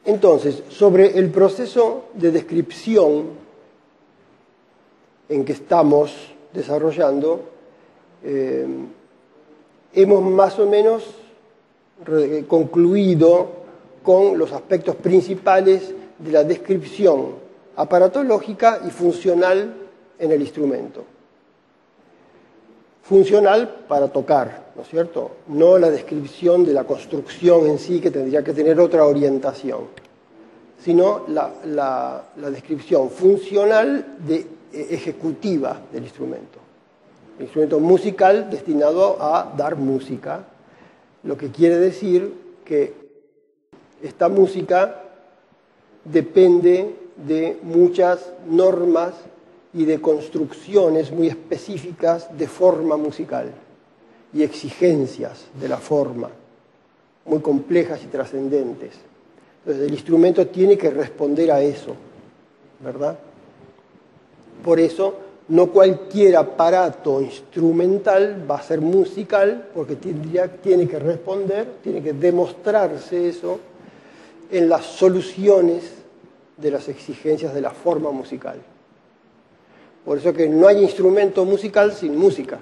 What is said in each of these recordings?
Entonces, sobre el proceso de descripción en que estamos desarrollando, hemos más o menos concluido con los aspectos principales de la descripción aparatológica y funcional en el instrumento. Funcional para tocar, ¿no es cierto? No la descripción de la construcción en sí, que tendría que tener otra orientación, sino la descripción funcional ejecutiva del instrumento. El instrumento musical destinado a dar música, lo que quiere decir que esta música depende de muchas normas y de construcciones muy específicas de forma musical y exigencias de la forma, muy complejas y trascendentes. Entonces, el instrumento tiene que responder a eso, ¿verdad? Por eso, no cualquier aparato instrumental va a ser musical, porque tiene que responder, tiene que demostrarse eso en las soluciones de las exigencias de la forma musical. Por eso que no hay instrumento musical sin música.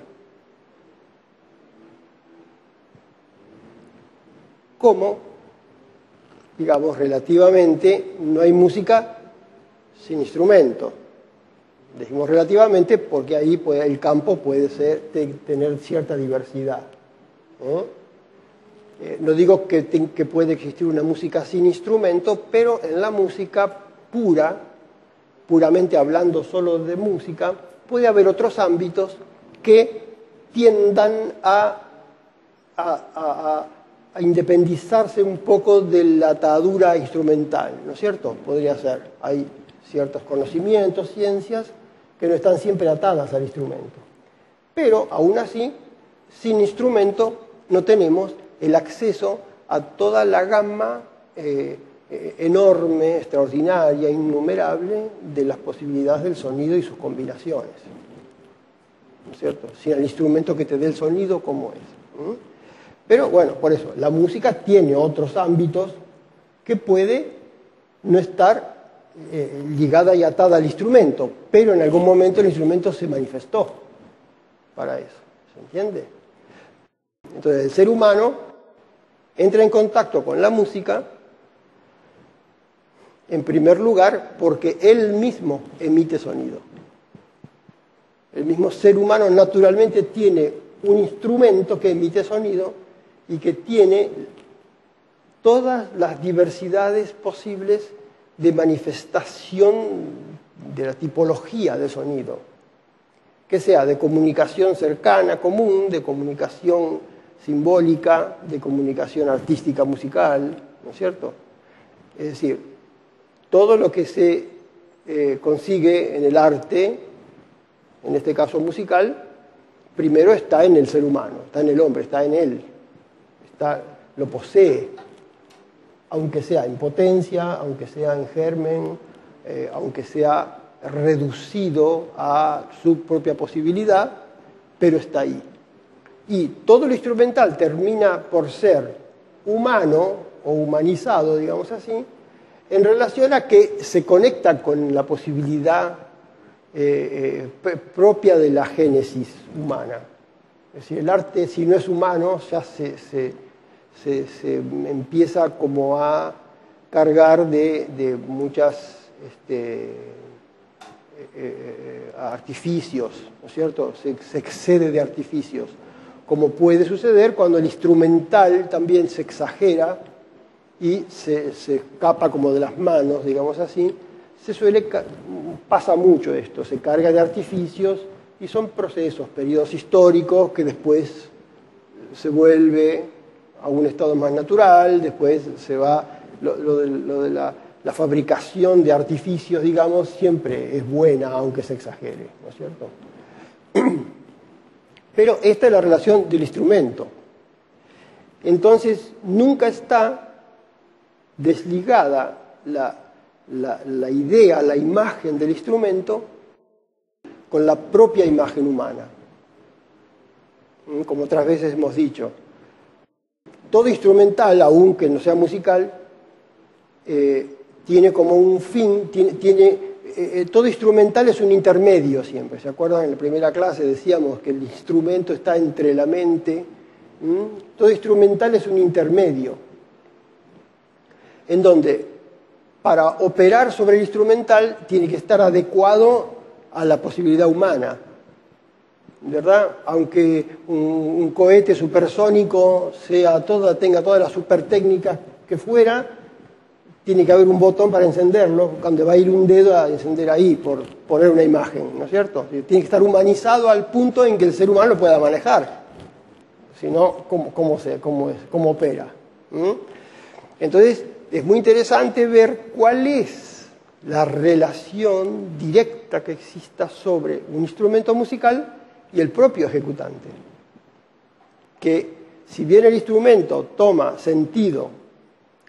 Como, digamos, relativamente, no hay música sin instrumento. Decimos relativamente porque ahí el campo puede tener cierta diversidad. No digo que puede existir una música sin instrumento, pero en la música puramente hablando solo de música, puede haber otros ámbitos que tiendan a independizarse un poco de la atadura instrumental, ¿no es cierto? Podría ser. Hay ciertos conocimientos, ciencias, que no están siempre atadas al instrumento. Pero, aún así, sin instrumento no tenemos el acceso a toda la gama enorme, extraordinaria, innumerable de las posibilidades del sonido y sus combinaciones. ¿No es cierto? Sin el instrumento que te dé el sonido, ¿cómo es? Pero bueno, por eso, la música tiene otros ámbitos que puede no estar ligada y atada al instrumento, pero en algún momento el instrumento se manifestó para eso. ¿Se entiende? Entonces, el ser humano entra en contacto con la música, en primer lugar, porque él mismo emite sonido. El mismo ser humano naturalmente tiene un instrumento que emite sonido y que tiene todas las diversidades posibles de manifestación de la tipología de sonido, que sea de comunicación cercana, común, de comunicación simbólica, de comunicación artística musical, ¿no es cierto? Es decir, todo lo que se consigue en el arte, en este caso musical, primero está en el ser humano, está en el hombre, está en él, lo posee, aunque sea en potencia, aunque sea en germen, aunque sea reducido a su propia posibilidad, pero está ahí. Y todo lo instrumental termina por ser humano o humanizado, digamos así, en relación a que se conecta con la posibilidad propia de la génesis humana. Es decir, el arte, si no es humano, ya se empieza como a cargar de muchas artificios, ¿no es cierto? Se excede de artificios, como puede suceder cuando el instrumental también se exagera y se escapa como de las manos, digamos así. Pasa mucho esto, se carga de artificios y son procesos, periodos históricos que después se vuelve a un estado más natural, después se va, lo de la fabricación de artificios, digamos, siempre es buena, aunque se exagere, ¿no es cierto? Pero esta es la relación del instrumento. Entonces, nunca está desligada la idea, la imagen del instrumento con la propia imagen humana. Como otras veces hemos dicho, todo instrumental, aunque no sea musical, tiene como un fin, todo instrumental es un intermedio siempre. ¿Se acuerdan? En la primera clase decíamos que el instrumento está entre la mente. Todo instrumental es un intermedio, en donde para operar sobre el instrumental tiene que estar adecuado a la posibilidad humana, ¿verdad? Aunque un cohete supersónico tenga todas las super técnicas que fuera, tiene que haber un botón para encenderlo, donde va a ir un dedo a encender ahí, por poner una imagen, ¿no es cierto? Tiene que estar humanizado al punto en que el ser humano lo pueda manejar. Si no, ¿cómo opera? Entonces, es muy interesante ver cuál es la relación directa que exista sobre un instrumento musical y el propio ejecutante. Que si bien el instrumento toma sentido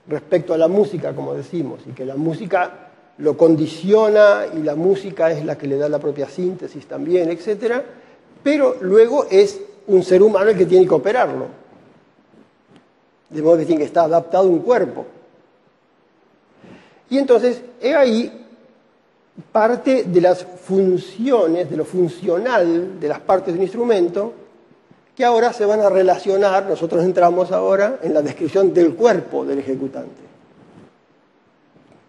respecto a la música, como decimos, y que la música lo condiciona y la música es la que le da la propia síntesis también, etc., pero luego es un ser humano el que tiene que operarlo. De modo que tiene que estar adaptado a un cuerpo. Y entonces, he ahí parte de las funciones, de lo funcional de las partes de un instrumento, que ahora se van a relacionar, nosotros entramos ahora en la descripción del cuerpo del ejecutante.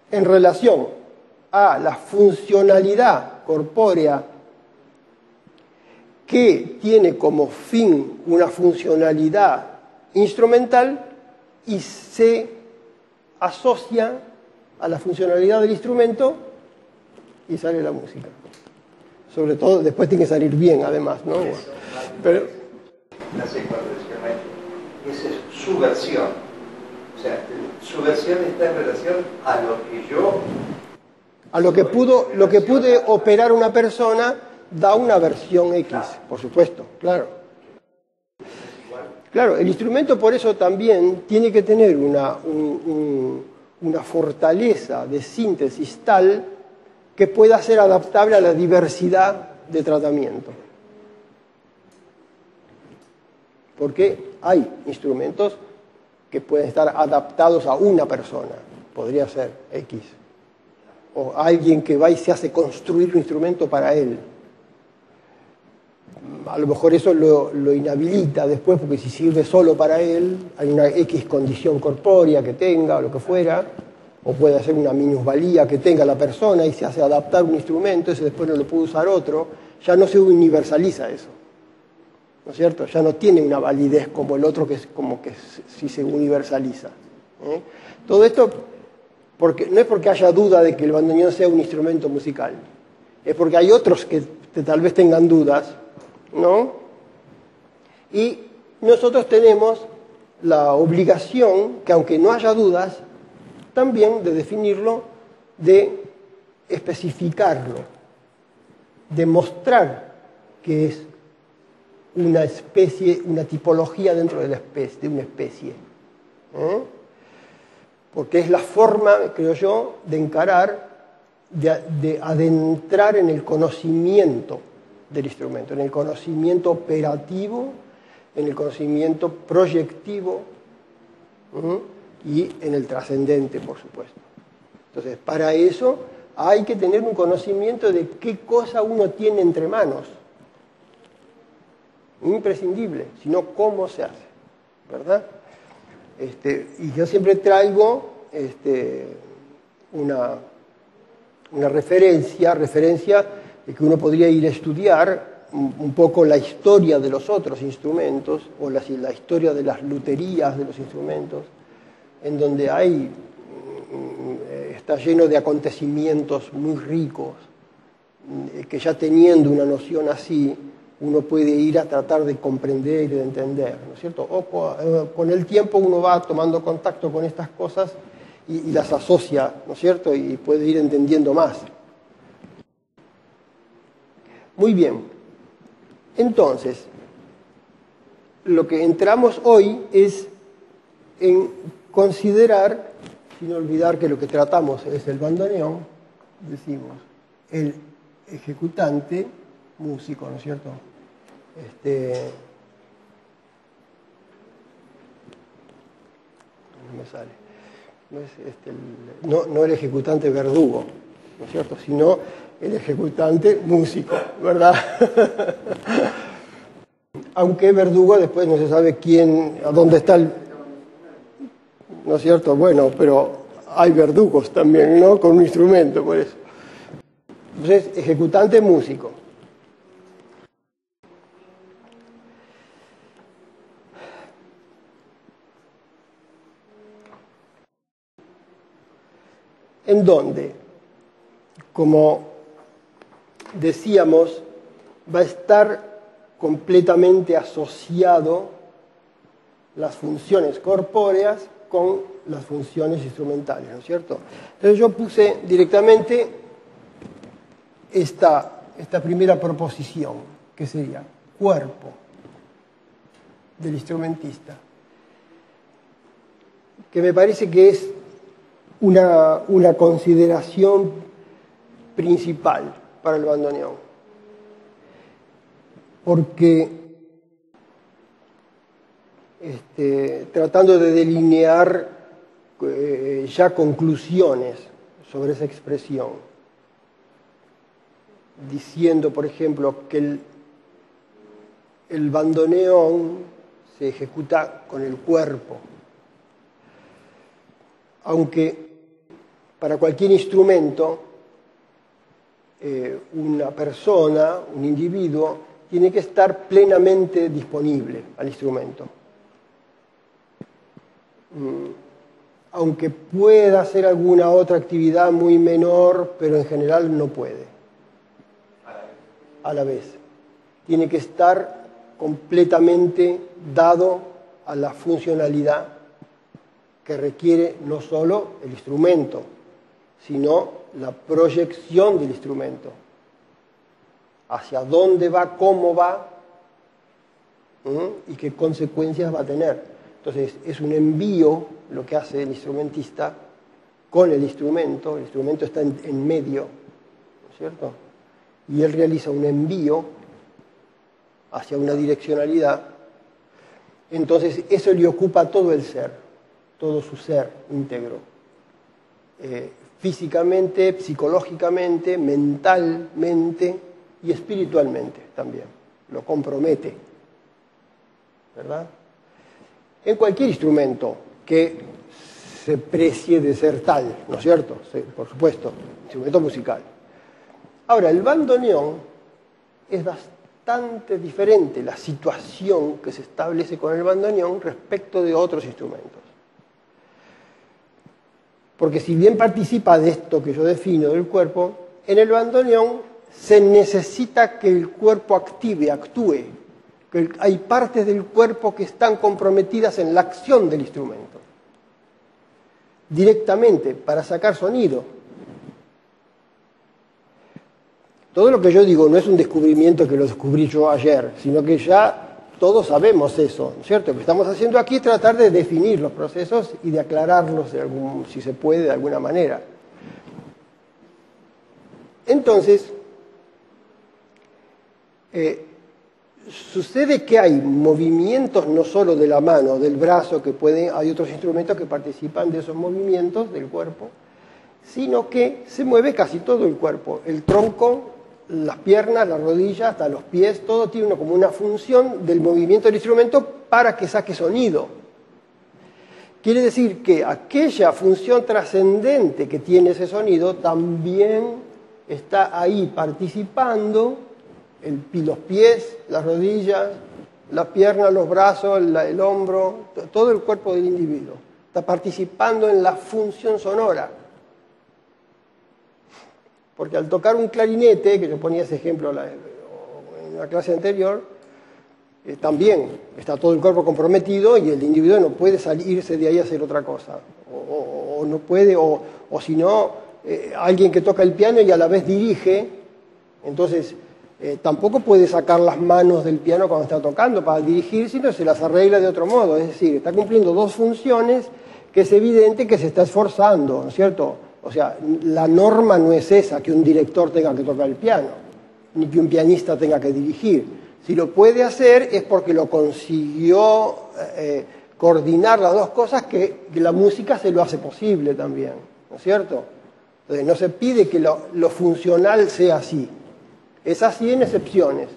En relación a la funcionalidad corpórea que tiene como fin una funcionalidad instrumental y se asocia a la funcionalidad del instrumento y sale la música. Sobre todo, después tiene que salir bien, además, ¿no? Pero, no sé cuándo decía esa es su versión. O sea, su versión está en relación a lo que yo... A lo que pude operar una persona, da una versión X, por supuesto, claro. Claro, el instrumento por eso también tiene que tener una fortaleza de síntesis tal que pueda ser adaptable a la diversidad de tratamiento. Porque hay instrumentos que pueden estar adaptados a una persona, podría ser X, o alguien que va y se hace construir un instrumento para él. A lo mejor eso lo inhabilita después, porque si sirve solo para él, hay una X condición corpórea que tenga, o lo que fuera, o puede ser una minusvalía que tenga la persona y se hace adaptar un instrumento, ese después no lo puede usar otro, ya no se universaliza eso, ¿no es cierto? Ya no tiene una validez como el otro, que es como que sí se universaliza. Todo esto no es porque haya duda de que el bandoneón sea un instrumento musical, es porque hay otros que tal vez tengan dudas, ¿no? Y nosotros tenemos la obligación, que aunque no haya dudas, también de definirlo, de especificarlo, de mostrar que es una especie, una tipología dentro de una especie. Porque es la forma, creo yo, de encarar, de adentrar en el conocimiento del instrumento, en el conocimiento operativo, en el conocimiento proyectivo y en el trascendente, por supuesto. Entonces, para eso hay que tener un conocimiento de qué cosa uno tiene entre manos. Imprescindible, sino cómo se hace, ¿verdad? Y yo siempre traigo una referencia de que uno podría ir a estudiar un poco la historia de los otros instrumentos, o la historia de las luterías de los instrumentos, en donde está lleno de acontecimientos muy ricos, que ya teniendo una noción así, uno puede ir a tratar de comprender y de entender, ¿no es cierto? O con el tiempo uno va tomando contacto con estas cosas y las asocia, ¿no es cierto? Y puede ir entendiendo más. Muy bien. Entonces, lo que entramos hoy es en considerar, sin olvidar que lo que tratamos es el bandoneón, decimos, el ejecutante, músico, ¿no es cierto? No me sale. no el ejecutante verdugo, ¿no es cierto?, sino el ejecutante músico, ¿verdad? Aunque verdugo después no se sabe a dónde está ¿no es cierto? Bueno, pero hay verdugos también, ¿no?, con un instrumento, por eso. Entonces, ejecutante músico. En donde, como decíamos, va a estar completamente asociado las funciones corpóreas con las funciones instrumentales, ¿no es cierto? Entonces yo puse directamente esta primera proposición, que sería cuerpo del instrumentista, que me parece que es una consideración principal para el bandoneón, porque tratando de delinear ya conclusiones sobre esa expresión, diciendo, por ejemplo, que el bandoneón se ejecuta con el cuerpo, aunque para cualquier instrumento una persona, un individuo, tiene que estar plenamente disponible al instrumento. Aunque pueda hacer alguna otra actividad muy menor, pero en general no puede. A la vez. Tiene que estar completamente dado a la funcionalidad que requiere no solo el instrumento, sino la proyección del instrumento. Hacia dónde va, cómo va, y qué consecuencias va a tener. Entonces, es un envío lo que hace el instrumentista con el instrumento está en medio, ¿no es cierto? Y él realiza un envío hacia una direccionalidad. Entonces, eso le ocupa todo el ser, todo su ser íntegro. Físicamente, psicológicamente, mentalmente y espiritualmente también. Lo compromete, ¿verdad? En cualquier instrumento que se precie de ser tal, ¿no es cierto? Sí, por supuesto, instrumento musical. Ahora, el bandoneón es bastante diferente la situación que se establece con el bandoneón respecto de otros instrumentos. Porque si bien participa de esto que yo defino del cuerpo, en el bandoneón se necesita que el cuerpo actúe, que hay partes del cuerpo que están comprometidas en la acción del instrumento, directamente, para sacar sonido. Todo lo que yo digo no es un descubrimiento que lo descubrí yo ayer, sino que ya todos sabemos eso, ¿no es cierto? Lo que estamos haciendo aquí es tratar de definir los procesos y de aclararlos, si se puede, de alguna manera. Entonces, sucede que hay movimientos no solo de la mano, del brazo, hay otros instrumentos que participan de esos movimientos del cuerpo, sino que se mueve casi todo el cuerpo, el tronco, las piernas, las rodillas, hasta los pies, todo tiene como una función del movimiento del instrumento para que saque sonido. Quiere decir que aquella función trascendente que tiene ese sonido también está ahí participando, los pies, las rodillas, las piernas, los brazos, el hombro, todo el cuerpo del individuo. Está participando en la función sonora. Porque al tocar un clarinete, que yo ponía ese ejemplo en la clase anterior, también está todo el cuerpo comprometido y el individuo no puede salirse de ahí a hacer otra cosa. O no puede, o si no, alguien que toca el piano y a la vez dirige, entonces tampoco puede sacar las manos del piano cuando está tocando para dirigir, sino se las arregla de otro modo. Es decir, está cumpliendo dos funciones que es evidente que se está esforzando, ¿no es cierto? O sea, la norma no es esa, que un director tenga que tocar el piano, ni que un pianista tenga que dirigir. Si lo puede hacer es porque lo consiguió coordinar las dos cosas que la música se lo hace posible también, ¿no es cierto? Entonces no se pide que lo funcional sea así. Es así en excepciones.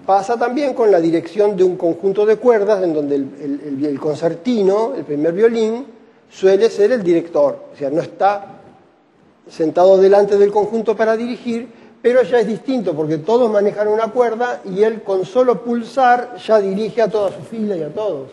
Pasa también con la dirección de un conjunto de cuerdas en donde el concertino, el primer violín, suele ser el director. O sea, no está sentado delante del conjunto para dirigir, pero ya es distinto porque todos manejan una cuerda y él con solo pulsar ya dirige a toda su fila y a todos.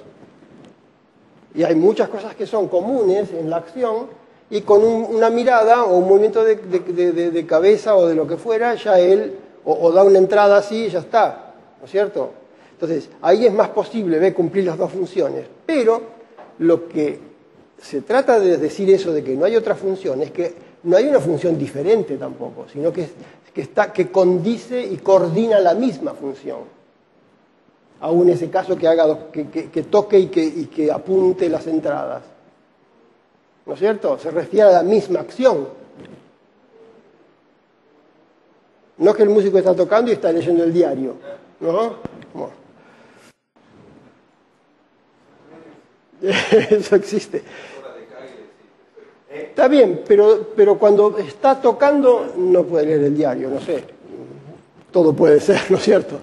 Y hay muchas cosas que son comunes en la acción y con una mirada o un movimiento de cabeza o de lo que fuera, ya él o da una entrada así y ya está, ¿no es cierto? Entonces, ahí es más posible cumplir las dos funciones, pero lo que se trata de decir eso de que no hay otra función es que no hay una función diferente tampoco, sino que condice y coordina la misma función. Aún ese caso que toque y que apunte las entradas. ¿No es cierto? Se refiere a la misma acción. No que el músico está tocando y está leyendo el diario, ¿no? Bueno. Eso existe. Está bien, pero cuando está tocando no puede leer el diario, no sé. Todo puede ser, ¿no es cierto?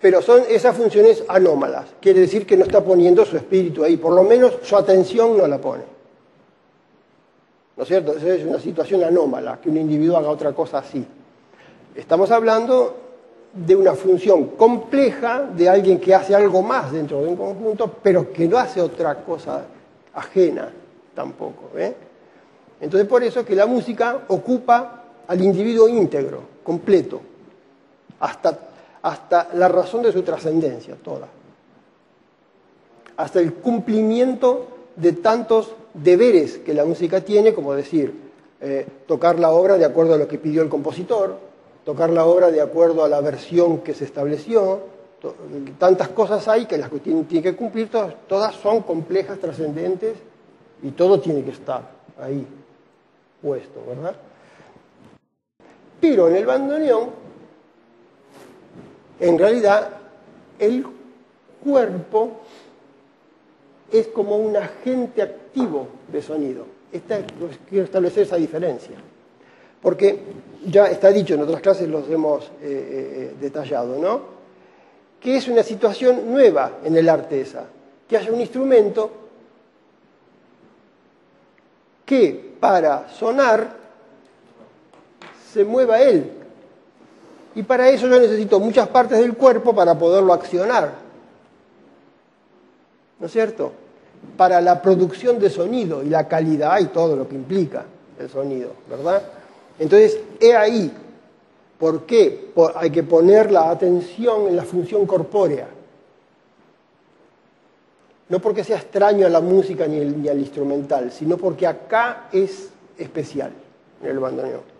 Pero son esas funciones anómalas. Quiere decir que no está poniendo su espíritu ahí, por lo menos su atención no la pone. ¿No es cierto? Esa es una situación anómala, que un individuo haga otra cosa así. Estamos hablando de una función compleja de alguien que hace algo más dentro de un conjunto, pero que no hace otra cosa ajena tampoco. Entonces, por eso es que la música ocupa al individuo íntegro, completo, hasta la razón de su trascendencia, toda. Hasta el cumplimiento de tantos deberes que la música tiene, como decir, tocar la obra de acuerdo a lo que pidió el compositor, tocar la obra de acuerdo a la versión que se estableció. Tantas cosas hay que las que tiene que cumplir, todas son complejas, trascendentes, y todo tiene que estar ahí puesto, ¿verdad? Pero en el bandoneón, en realidad, el cuerpo es como un agente activo de sonido. Quiero establecer esa diferencia. Porque ya está dicho, en otras clases los hemos detallado, ¿no? Que es una situación nueva en el arte esa. Que haya un instrumento que para sonar se mueva él. Y para eso yo necesito muchas partes del cuerpo para poderlo accionar. ¿No es cierto? Para la producción de sonido y la calidad y todo lo que implica el sonido, ¿verdad? Entonces, he ahí por qué hay que poner la atención en la función corpórea. No porque sea extraño a la música ni al instrumental, sino porque acá es especial en el bandoneón.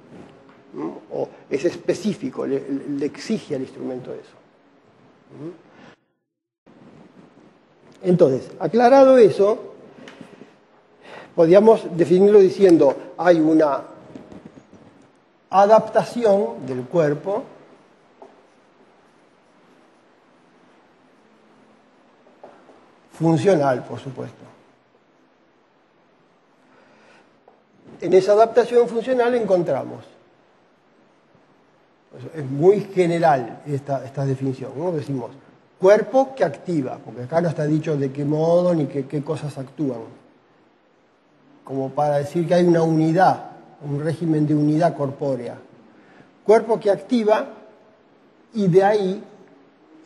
O es específico, le exige al instrumento eso. Entonces, aclarado eso, podríamos definirlo diciendo, hay una adaptación del cuerpo funcional, por supuesto. En esa adaptación funcional encontramos, es muy general esta definición, ¿no? Decimos, cuerpo que activa, porque acá no está dicho de qué modo ni qué cosas actúan, como para decir que hay una unidad, un régimen de unidad corpórea. Cuerpo que activa y de ahí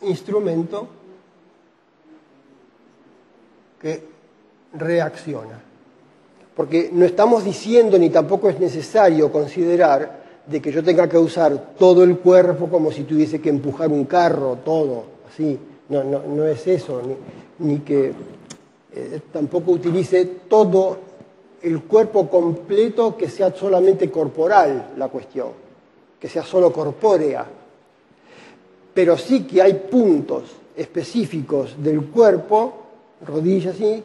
instrumento que reacciona. Porque no estamos diciendo ni tampoco es necesario considerar de que yo tenga que usar todo el cuerpo como si tuviese que empujar un carro, todo, así. No es eso, ni que tampoco utilice todo el cuerpo completo, que sea solamente corporal la cuestión, que sea solo corpórea. Pero sí que hay puntos específicos del cuerpo, rodillas, ¿sí?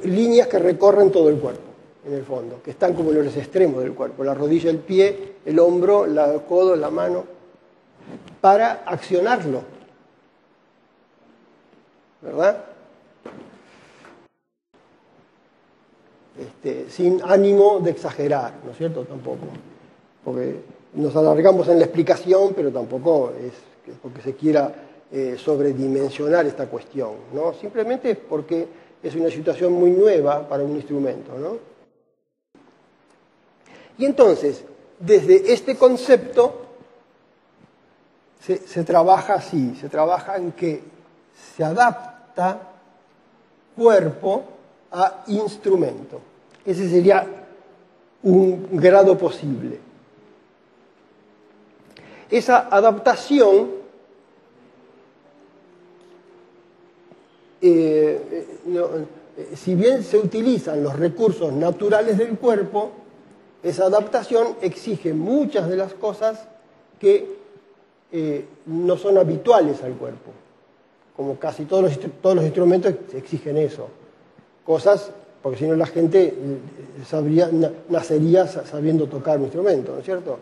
Líneas que recorren todo el cuerpo, en el fondo, que están como en los extremos del cuerpo, la rodilla, el pie, el hombro, el codo, la mano, para accionarlo. ¿verdad? Sin ánimo de exagerar, ¿no es cierto? Tampoco. Porque nos alargamos en la explicación, pero tampoco es porque se quiera sobredimensionar esta cuestión, ¿no? Simplemente es porque es una situación muy nueva para un instrumento, ¿no? Y entonces, desde este concepto se trabaja así, se trabaja en que se adapta cuerpo a instrumento. Ese sería un grado posible. Esa adaptación si bien se utilizan los recursos naturales del cuerpo, esa adaptación exige muchas de las cosas que no son habituales al cuerpo. Como casi todos los instrumentos exigen eso. Cosas, porque si no la gente nacería sabiendo tocar un instrumento, ¿no es cierto?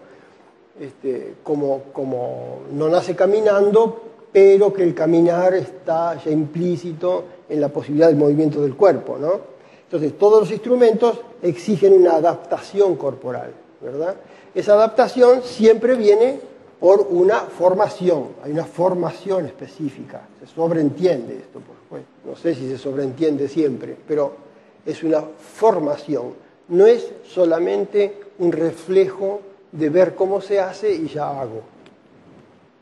Como no nace caminando, pero que el caminar está ya implícito en la posibilidad del movimiento del cuerpo, ¿no? Entonces, todos los instrumentos exigen una adaptación corporal, ¿verdad? Esa adaptación siempre viene por una formación, hay una formación específica. Se sobreentiende esto, por supuesto. No sé si se sobreentiende siempre, pero es una formación. No es solamente un reflejo de ver cómo se hace y ya hago,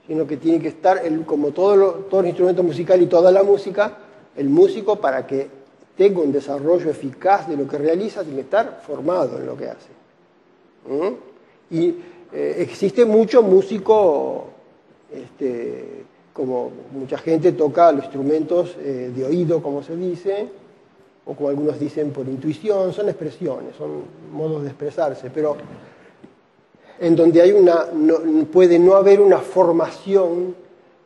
sino que tiene que estar, como todo el instrumento musical y toda la música, el músico, para que tenga un desarrollo eficaz de lo que realiza, tiene que estar formado en lo que hace. Y existe mucho músico, como mucha gente toca los instrumentos de oído, como se dice, o como algunos dicen por intuición, son expresiones, son modos de expresarse, pero en donde hay puede no haber una formación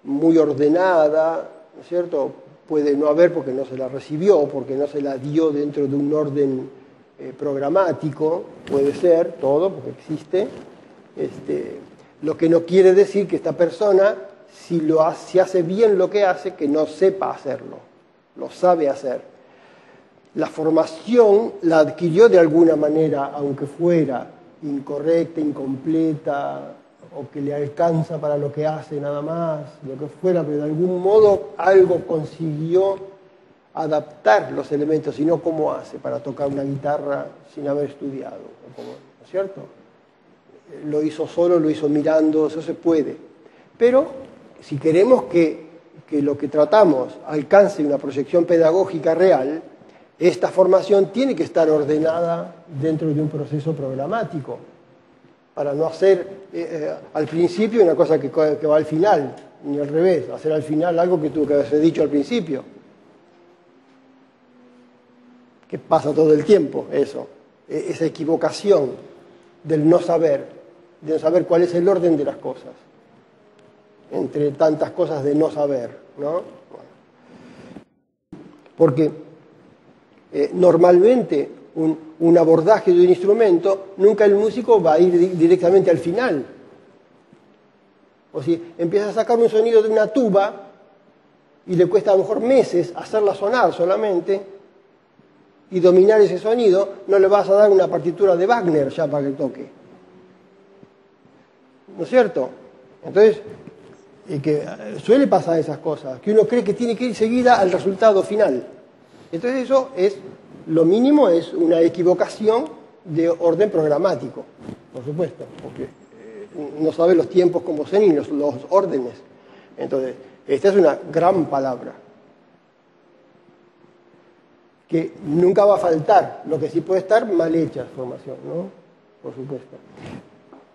muy ordenada, ¿no es cierto? Puede no haber porque no se la recibió, porque no se la dio dentro de un orden programático, puede ser todo, porque existe. Lo que no quiere decir que esta persona, si hace bien lo que hace, que no sepa hacerlo, lo sabe hacer. La formación la adquirió de alguna manera, aunque fuera incorrecta, incompleta, o que le alcanza para lo que hace nada más, lo que fuera, pero de algún modo algo consiguió adaptar los elementos, y no cómo hace para tocar una guitarra sin haber estudiado, ¿no es cierto? Lo hizo solo, lo hizo mirando, eso se puede. Pero si queremos que lo que tratamos alcance una proyección pedagógica real, esta formación tiene que estar ordenada dentro de un proceso programático, para no hacer al principio una cosa que va al final, ni al revés, hacer al final algo que tuvo que haberse dicho al principio. Que pasa todo el tiempo, eso. Esa equivocación del no saber, de no saber cuál es el orden de las cosas, entre tantas cosas de no saber, ¿no? Bueno. Porque normalmente un abordaje de un instrumento, nunca el músico va a ir directamente al final. O si empieza a sacar un sonido de una tuba y le cuesta a lo mejor meses hacerla sonar solamente y dominar ese sonido, no le vas a dar una partitura de Wagner ya para que toque. ¿No es cierto? Entonces, que suele pasar esas cosas, que uno cree que tiene que ir seguida al resultado final. Entonces eso es, lo mínimo es una equivocación de orden programático, por supuesto, porque no sabe los tiempos como son ni los órdenes. Entonces, esta es una gran palabra, que nunca va a faltar, lo que sí puede estar mal hecha formación, ¿no? Por supuesto.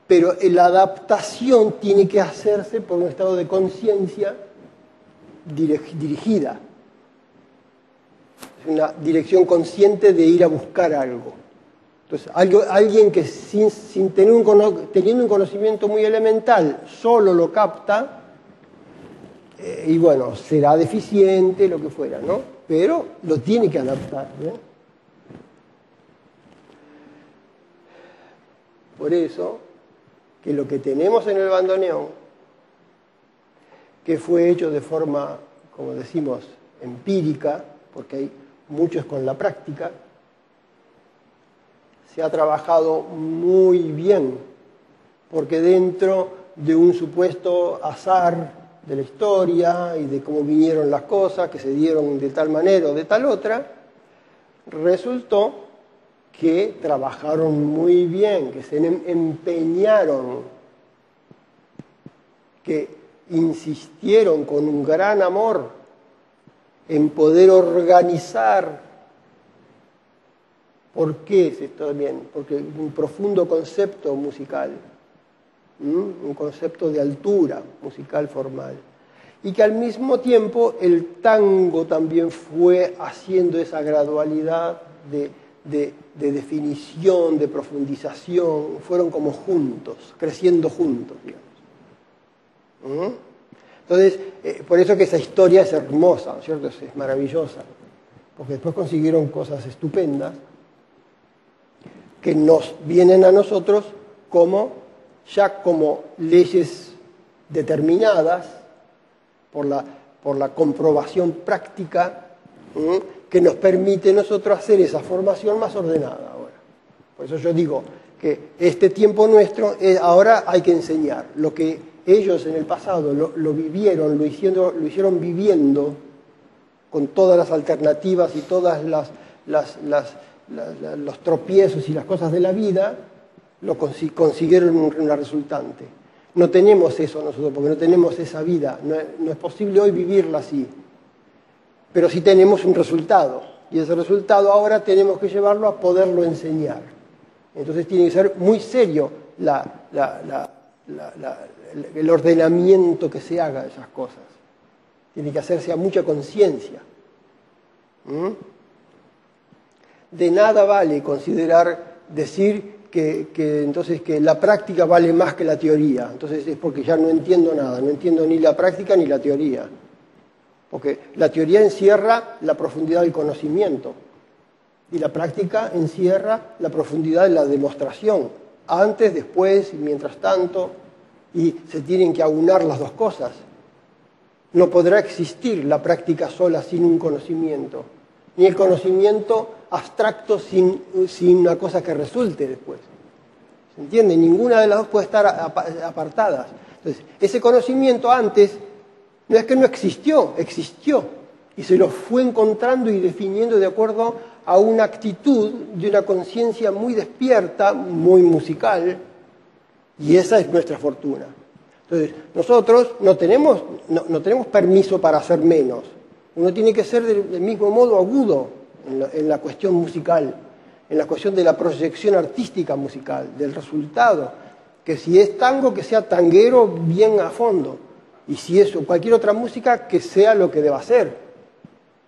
Pero la adaptación tiene que hacerse por un estado de conciencia dirigida. Es una dirección consciente de ir a buscar algo. Entonces, alguien que teniendo un conocimiento muy elemental solo lo capta, y bueno, será deficiente, lo que fuera, ¿no? Pero lo tiene que adaptar, ¿no? Por eso, que lo que tenemos en el bandoneón, que fue hecho de forma, como decimos, empírica, porque hay muchos con la práctica. Se ha trabajado muy bien, porque dentro de un supuesto azar de la historia y de cómo vinieron las cosas, que se dieron de tal manera o de tal otra, resultó que trabajaron muy bien, que se empeñaron, que insistieron con un gran amor en poder organizar. ¿Por qué es esto bien? Porque un profundo concepto musical, un concepto de altura musical formal. Y que al mismo tiempo el tango también fue haciendo esa gradualidad de definición, de profundización, fueron como juntos, creciendo juntos, digamos. Entonces, por eso que esa historia es hermosa, ¿no es cierto? Es maravillosa, porque después consiguieron cosas estupendas que nos vienen a nosotros ya como leyes determinadas por la comprobación práctica, que nos permite a nosotros hacer esa formación más ordenada ahora. Por eso yo digo que este tiempo nuestro, ahora hay que enseñar. Lo que ellos en el pasado lo vivieron, lo hicieron viviendo, con todas las alternativas y todas los tropiezos y las cosas de la vida, lo consiguieron una resultante. No tenemos eso nosotros, porque no tenemos esa vida. No es posible hoy vivirla así. Pero sí tenemos un resultado. Y ese resultado ahora tenemos que llevarlo a poderlo enseñar. Entonces tiene que ser muy serio el ordenamiento que se haga de esas cosas. Tiene que hacerse a mucha conciencia. De nada vale decir entonces que la práctica vale más que la teoría. Entonces es porque ya no entiendo nada, no entiendo ni la práctica ni la teoría. Porque la teoría encierra la profundidad del conocimiento y la práctica encierra la profundidad de la demostración, antes, después y mientras tanto, y se tienen que aunar las dos cosas. No podrá existir la práctica sola sin un conocimiento, ni el conocimiento abstracto sin una cosa que resulte después. ¿Se entiende? Ninguna de las dos puede estar apartadas. Entonces, ese conocimiento antes no es que no existió, existió. Y se lo fue encontrando y definiendo de acuerdo a una actitud de una conciencia muy despierta, muy musical, y esa es nuestra fortuna. Entonces, nosotros no tenemos permiso para hacer menos. Uno tiene que ser del mismo modo agudo en la cuestión musical, en la cuestión de la proyección artística musical, del resultado. Que si es tango, que sea tanguero bien a fondo. Y si es cualquier otra música, que sea lo que deba ser.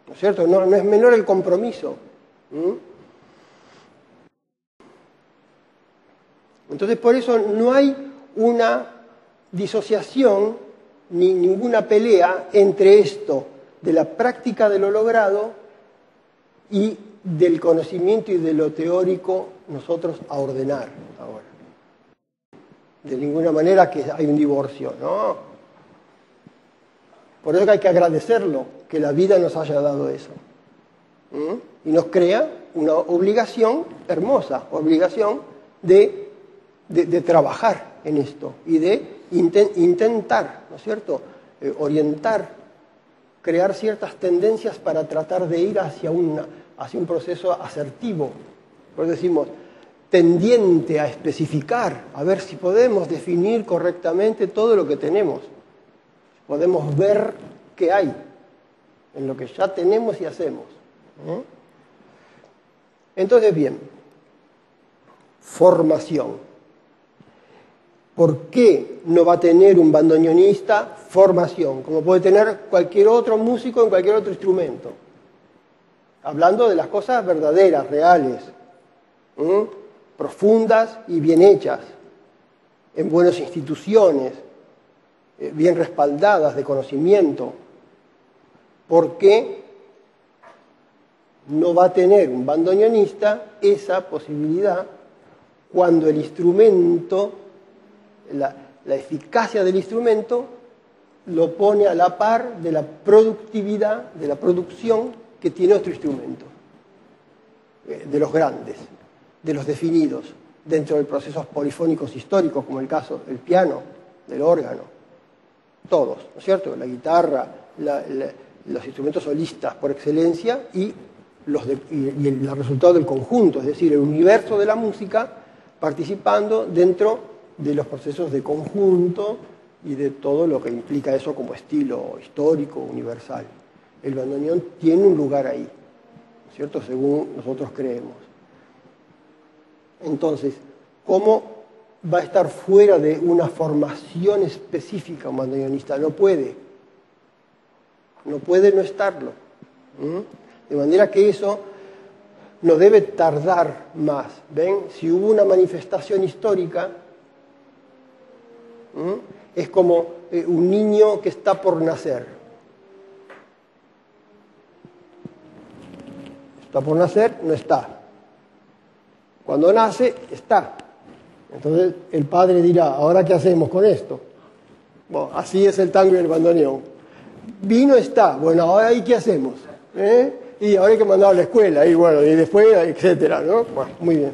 ¿No es cierto? No es menor el compromiso. Entonces, por eso no hay una disociación ni ninguna pelea entre esto de la práctica de lo logrado y del conocimiento y de lo teórico nosotros a ordenar ahora. De ninguna manera que hay un divorcio, ¿no? Por eso que hay que agradecerlo, que la vida nos haya dado eso. Y nos crea una obligación hermosa, obligación de trabajar en esto y de intentar, ¿no es cierto?, orientar, crear ciertas tendencias para tratar de ir hacia un proceso asertivo. Por eso decimos, tendiente a especificar, a ver si podemos definir correctamente todo lo que tenemos. Podemos ver qué hay en lo que ya tenemos y hacemos. Entonces, bien, formación. ¿Por qué no va a tener un bandoneonista formación, como puede tener cualquier otro músico en cualquier otro instrumento? Hablando de las cosas verdaderas, reales, profundas y bien hechas, en buenas instituciones, bien respaldadas de conocimiento. ¿Por qué no va a tener un bandoneonista esa posibilidad cuando el instrumento, la eficacia del instrumento lo pone a la par de la productividad, de la producción que tiene otro instrumento, de los grandes, de los definidos, dentro de procesos polifónicos históricos, como el caso del piano, del órgano, todos, ¿no es cierto? La guitarra, los instrumentos solistas por excelencia y el resultado del conjunto, es decir, el universo de la música participando dentro de los procesos de conjunto y de todo lo que implica eso como estilo histórico, universal. El bandoneón tiene un lugar ahí, ¿no es cierto?, según nosotros creemos. Entonces, ¿cómo va a estar fuera de una formación específica un bandoneonista? No puede no estarlo. De manera que eso no debe tardar más. ¿Ven? Si hubo una manifestación histórica, es como un niño que está por nacer. Está por nacer, no está. Cuando nace, está. Entonces el padre dirá, ¿ahora qué hacemos con esto? Bueno, así es el tango y el bandoneón. Vino, está. Bueno, ahora ¿y qué hacemos? Y ahora hay que mandarlo a la escuela, y bueno, y después, etcétera, ¿no? Bueno, muy bien.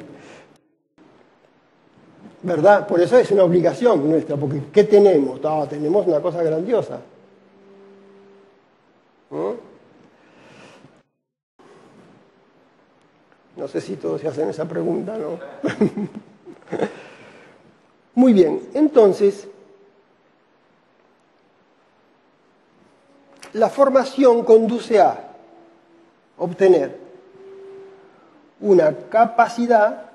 ¿Verdad? Por eso es una obligación nuestra, porque ¿qué tenemos? Tenemos una cosa grandiosa. No sé si todos se hacen esa pregunta, ¿no? Muy bien, entonces, la formación conduce a obtener una capacidad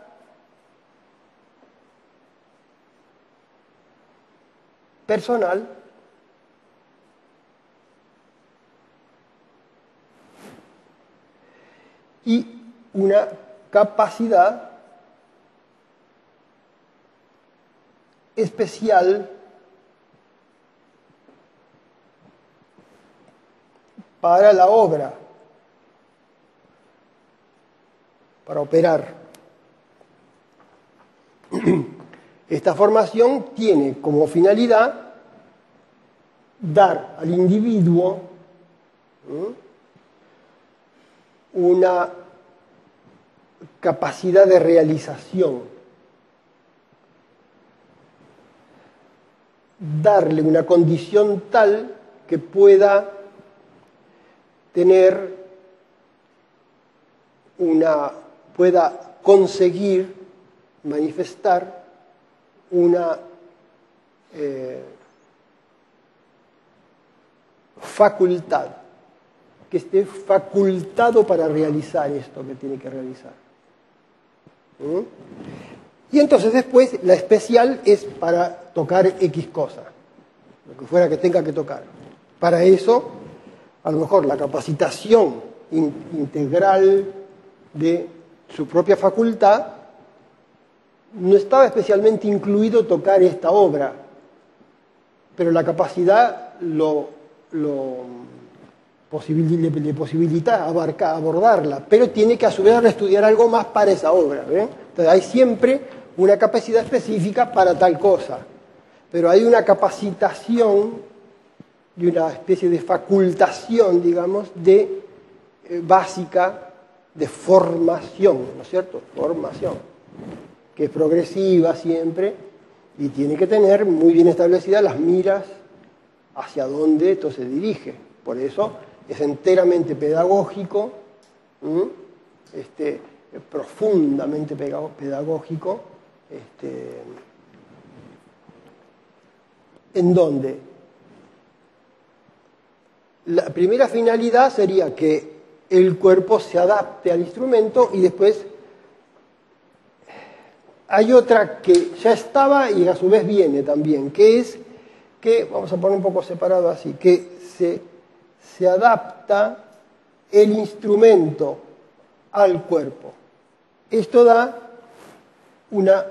personal y una capacidad especial para la obra, para operar. Esta formación tiene como finalidad dar al individuo una capacidad de realización, darle una condición tal que pueda conseguir manifestar una facultad, que esté facultado para realizar esto que tiene que realizar. Y entonces después la especial es para tocar X cosa, lo que fuera que tenga que tocar. Para eso, a lo mejor la capacitación integral de su propia facultad no estaba especialmente incluido tocar esta obra, pero la capacidad le posibilita abordarla, pero tiene que a su vez estudiar algo más para esa obra. ¿Ven? Entonces hay siempre una capacidad específica para tal cosa, pero hay una capacitación y una especie de facultación, digamos, básica de formación, ¿no es cierto? Formación, que es progresiva siempre y tiene que tener muy bien establecidas las miras hacia dónde esto se dirige. Por eso es enteramente pedagógico, profundamente pedagógico, en donde la primera finalidad sería que el cuerpo se adapte al instrumento y después hay otra que ya estaba y a su vez viene también, que es que, vamos a poner un poco separado así, que se adapta el instrumento al cuerpo. Esto da una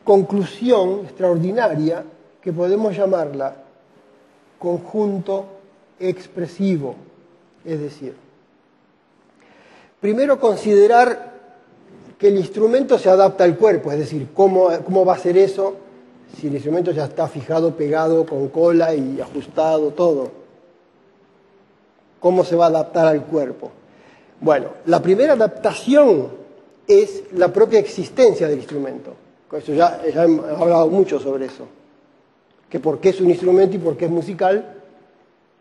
conclusión extraordinaria que podemos llamarla conjunto expresivo, es decir, primero considerar que el instrumento se adapta al cuerpo, es decir, ¿cómo va a ser eso si el instrumento ya está fijado, pegado, con cola y ajustado, todo? ¿Cómo se va a adaptar al cuerpo? Bueno, la primera adaptación es la propia existencia del instrumento. Con eso ya hemos hablado mucho sobre eso. Que por qué es un instrumento y por qué es musical,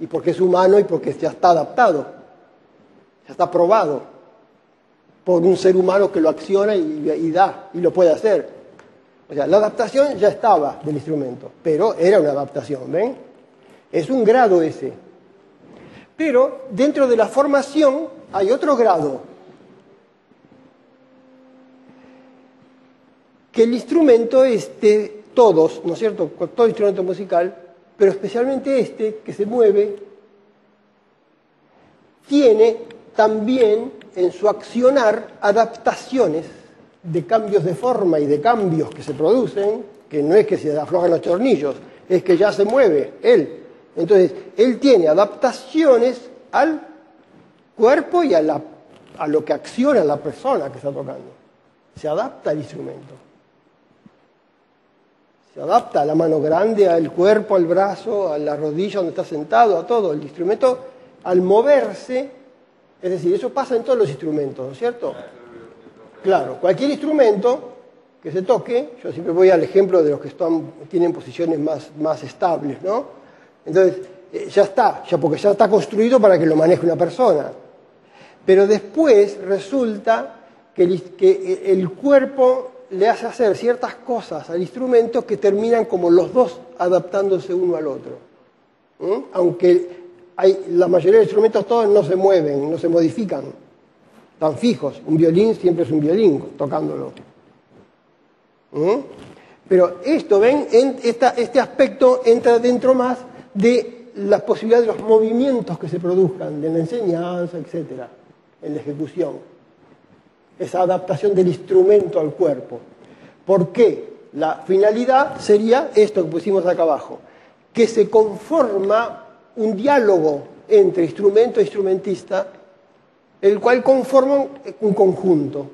y por qué es humano y por qué ya está adaptado. Ya está probado por un ser humano que lo acciona y da, y lo puede hacer. O sea, la adaptación ya estaba del instrumento, pero era una adaptación, ¿ven? Es un grado ese. Pero dentro de la formación hay otro grado. Que el instrumento todos, ¿no es cierto? Todo instrumento musical, pero especialmente que se mueve, tiene también en su accionar adaptaciones de cambios de forma y de cambios que se producen, que no es que se aflojan los tornillos, es que ya se mueve él. Entonces, él tiene adaptaciones al cuerpo y a lo que acciona la persona que está tocando. Se adapta al instrumento. Se adapta a la mano grande, al cuerpo, al brazo, a la rodilla donde está sentado, a todo. El instrumento, al moverse, es decir, eso pasa en todos los instrumentos, ¿no es cierto? Claro, cualquier instrumento que se toque, yo siempre voy al ejemplo de los que tienen posiciones más estables, ¿no? Entonces, ya está, porque ya está construido para que lo maneje una persona. Pero después resulta que el cuerpo le hace hacer ciertas cosas al instrumento que terminan como los dos adaptándose uno al otro. Aunque la mayoría de los instrumentos todos no se mueven, no se modifican, están fijos. Un violín siempre es un violín tocándolo. Pero esto, ¿ven? Este aspecto entra dentro más de las posibilidades de los movimientos que se produzcan, de la enseñanza, etcétera, en la ejecución. Esa adaptación del instrumento al cuerpo. ¿Por qué? La finalidad sería esto que pusimos acá abajo, que se conforma un diálogo entre instrumento e instrumentista, el cual conforma un conjunto.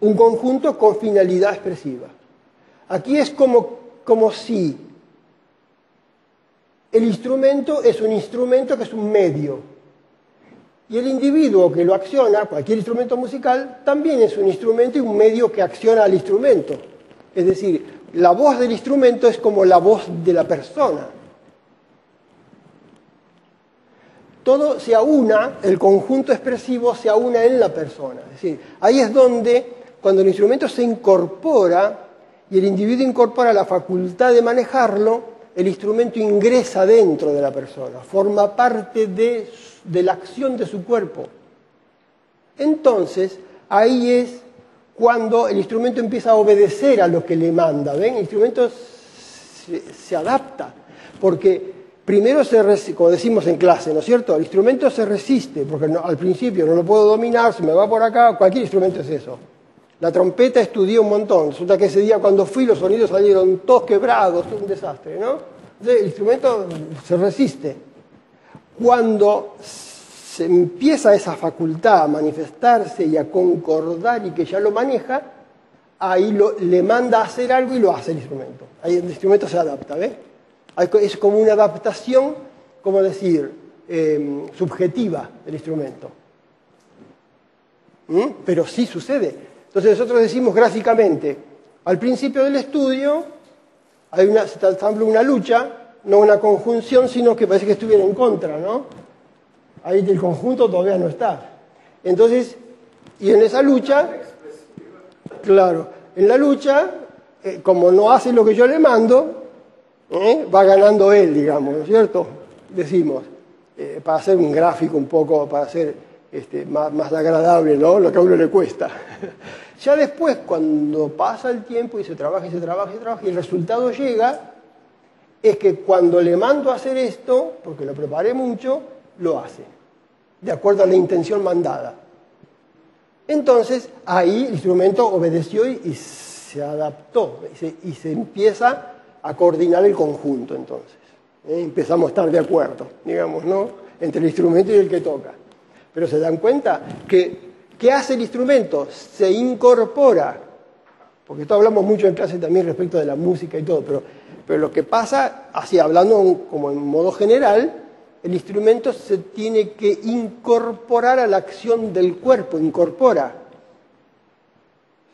Un conjunto con finalidad expresiva. Aquí es como si el instrumento es un instrumento que es un medio. Y el individuo que lo acciona, cualquier instrumento musical, también es un instrumento y un medio que acciona al instrumento. Es decir, la voz del instrumento es como la voz de la persona. Todo se aúna, el conjunto expresivo se aúna en la persona. Es decir, ahí es donde, cuando el instrumento se incorpora y el individuo incorpora la facultad de manejarlo, el instrumento ingresa dentro de la persona, forma parte de la acción de su cuerpo. Entonces, ahí es cuando el instrumento empieza a obedecer a lo que le manda. ¿Ven? El instrumento se adapta, porque primero como decimos en clase, ¿no es cierto? El instrumento se resiste, porque al principio no lo puedo dominar, se me va por acá, cualquier instrumento es eso. La trompeta estudié un montón, resulta que ese día cuando fui los sonidos salieron todos quebrados, un desastre, ¿no? Entonces el instrumento se resiste. Cuando se empieza esa facultad a manifestarse y a concordar y que ya lo maneja, ahí le manda a hacer algo y lo hace el instrumento. Ahí el instrumento se adapta, ¿ves? Es como una adaptación, como decir, subjetiva del instrumento. Pero sí sucede. Entonces nosotros decimos gráficamente, al principio del estudio se ensambla una lucha, no una conjunción, sino que parece que estuviera en contra, ¿no? Ahí el conjunto todavía no está. Entonces, y en esa lucha, claro, en la lucha, como no hace lo que yo le mando, va ganando él, digamos, ¿no es cierto? Decimos, para hacer un gráfico un poco, para hacer más agradable, ¿no? Lo que a uno le cuesta. Ya después, cuando pasa el tiempo y se trabaja y se trabaja y se trabaja y el resultado llega, es que cuando le mando a hacer esto, porque lo preparé mucho, lo hace, de acuerdo a la intención mandada. Entonces, ahí el instrumento obedeció y se adaptó, y se empieza a coordinar el conjunto, entonces. Empezamos a estar de acuerdo, digamos, ¿no? Entre el instrumento y el que toca. Pero se dan cuenta que ¿qué hace el instrumento? Se incorpora porque esto hablamos mucho en clase también respecto de la música y todo, pero lo que pasa, así hablando como en modo general, el instrumento se tiene que incorporar a la acción del cuerpo,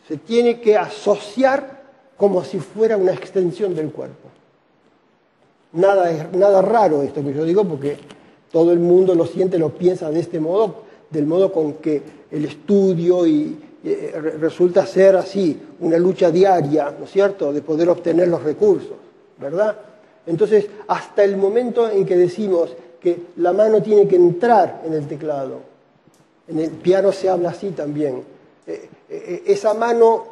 se tiene que asociar como si fuera una extensión del cuerpo. Nada raro esto que yo digo, porque todo el mundo lo siente, lo piensa de este modo, del modo con que el estudio resulta ser así, una lucha diaria, ¿no es cierto?, de poder obtener los recursos, ¿verdad? Entonces, hasta el momento en que decimos que la mano tiene que entrar en el teclado, en el piano se habla así también, esa mano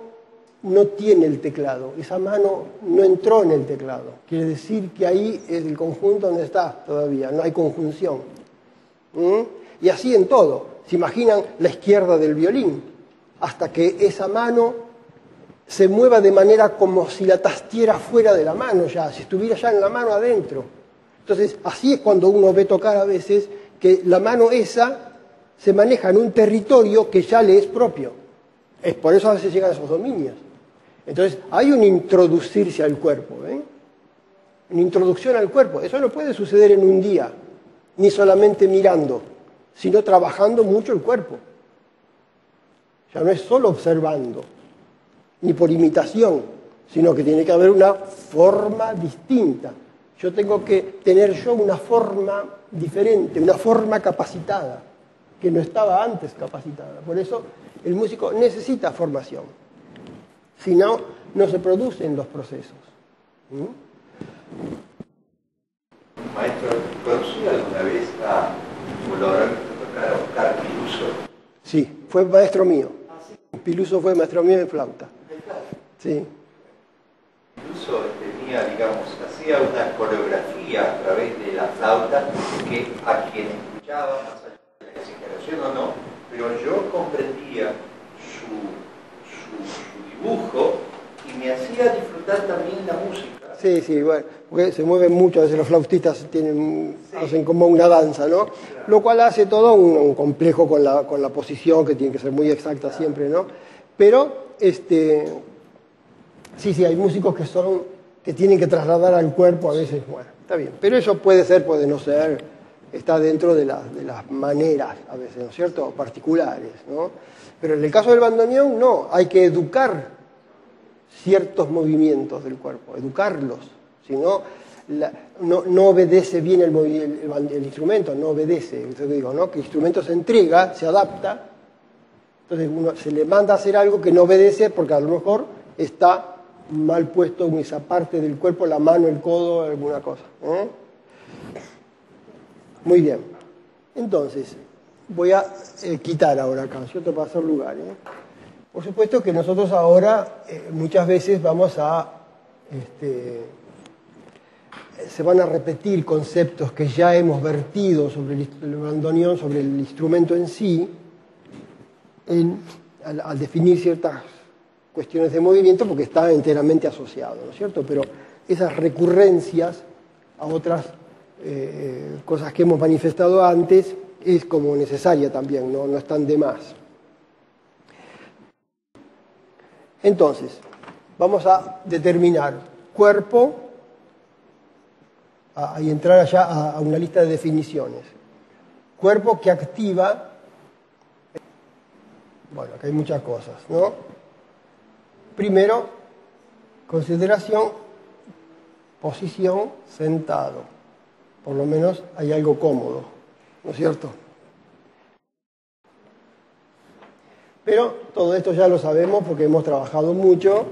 no tiene el teclado, esa mano no entró en el teclado. Quiere decir que ahí el conjunto no está todavía, no hay conjunción. Y así en todo. ¿Se imaginan la izquierda del violín? Hasta que esa mano se mueva de manera como si la tastiera fuera de la mano ya, si estuviera ya en la mano adentro. Entonces, así es cuando uno ve tocar a veces que la mano esa se maneja en un territorio que ya le es propio. Es por eso a veces llegan a esos dominios. Entonces, hay un introducirse al cuerpo, una introducción al cuerpo. Eso no puede suceder en un día, ni solamente mirando, sino trabajando mucho el cuerpo. Ya no es solo observando, ni por imitación, sino que tiene que haber una forma distinta. Yo tengo que tener una forma diferente, una forma capacitada, que no estaba antes capacitada. Por eso el músico necesita formación. Si no, no se producen los procesos. Maestro, ¿conoció alguna vez a Oscar Piluso? Sí, fue maestro mío. Piluso fue maestro mío de flauta. Sí. Piluso tenía, digamos, hacía una coreografía a través de la flauta que a quien escuchaba, más allá de la exageración o no, pero yo comprendía su dibujo y me hacía disfrutar también la música. Sí, bueno, porque se mueven mucho, a veces los flautistas hacen como una danza, ¿no? Claro. Lo cual hace todo un complejo con la posición, que tiene que ser muy exacta siempre, ¿no? Pero, sí, hay músicos que tienen que trasladar al cuerpo a veces, bueno, está bien. Pero eso puede ser, puede no ser, está dentro de las maneras, a veces, ¿no es cierto?, particulares, ¿no? Pero en el caso del bandoneón, no, hay que educar ciertos movimientos del cuerpo, educarlos, si no, no obedece bien el instrumento, no obedece, yo digo, ¿no? Que el instrumento se entrega, se adapta, entonces uno se le manda a hacer algo que no obedece porque a lo mejor está mal puesto en esa parte del cuerpo, la mano, el codo, alguna cosa. Muy bien, entonces voy a quitar ahora acá, ¿cierto?, para hacer lugar, Por supuesto que nosotros ahora muchas veces vamos se van a repetir conceptos que ya hemos vertido sobre el bandoneón, sobre el instrumento en sí, al definir ciertas cuestiones de movimiento, porque está enteramente asociado, ¿no es cierto? Pero esas recurrencias a otras cosas que hemos manifestado antes es como necesaria también, no están de más. Entonces, vamos a determinar cuerpo y entrar allá a una lista de definiciones. Cuerpo que activa, bueno, acá hay muchas cosas, ¿no? Primero, consideración, posición, sentado. Por lo menos hay algo cómodo, ¿no es cierto? Pero todo esto ya lo sabemos porque hemos trabajado mucho,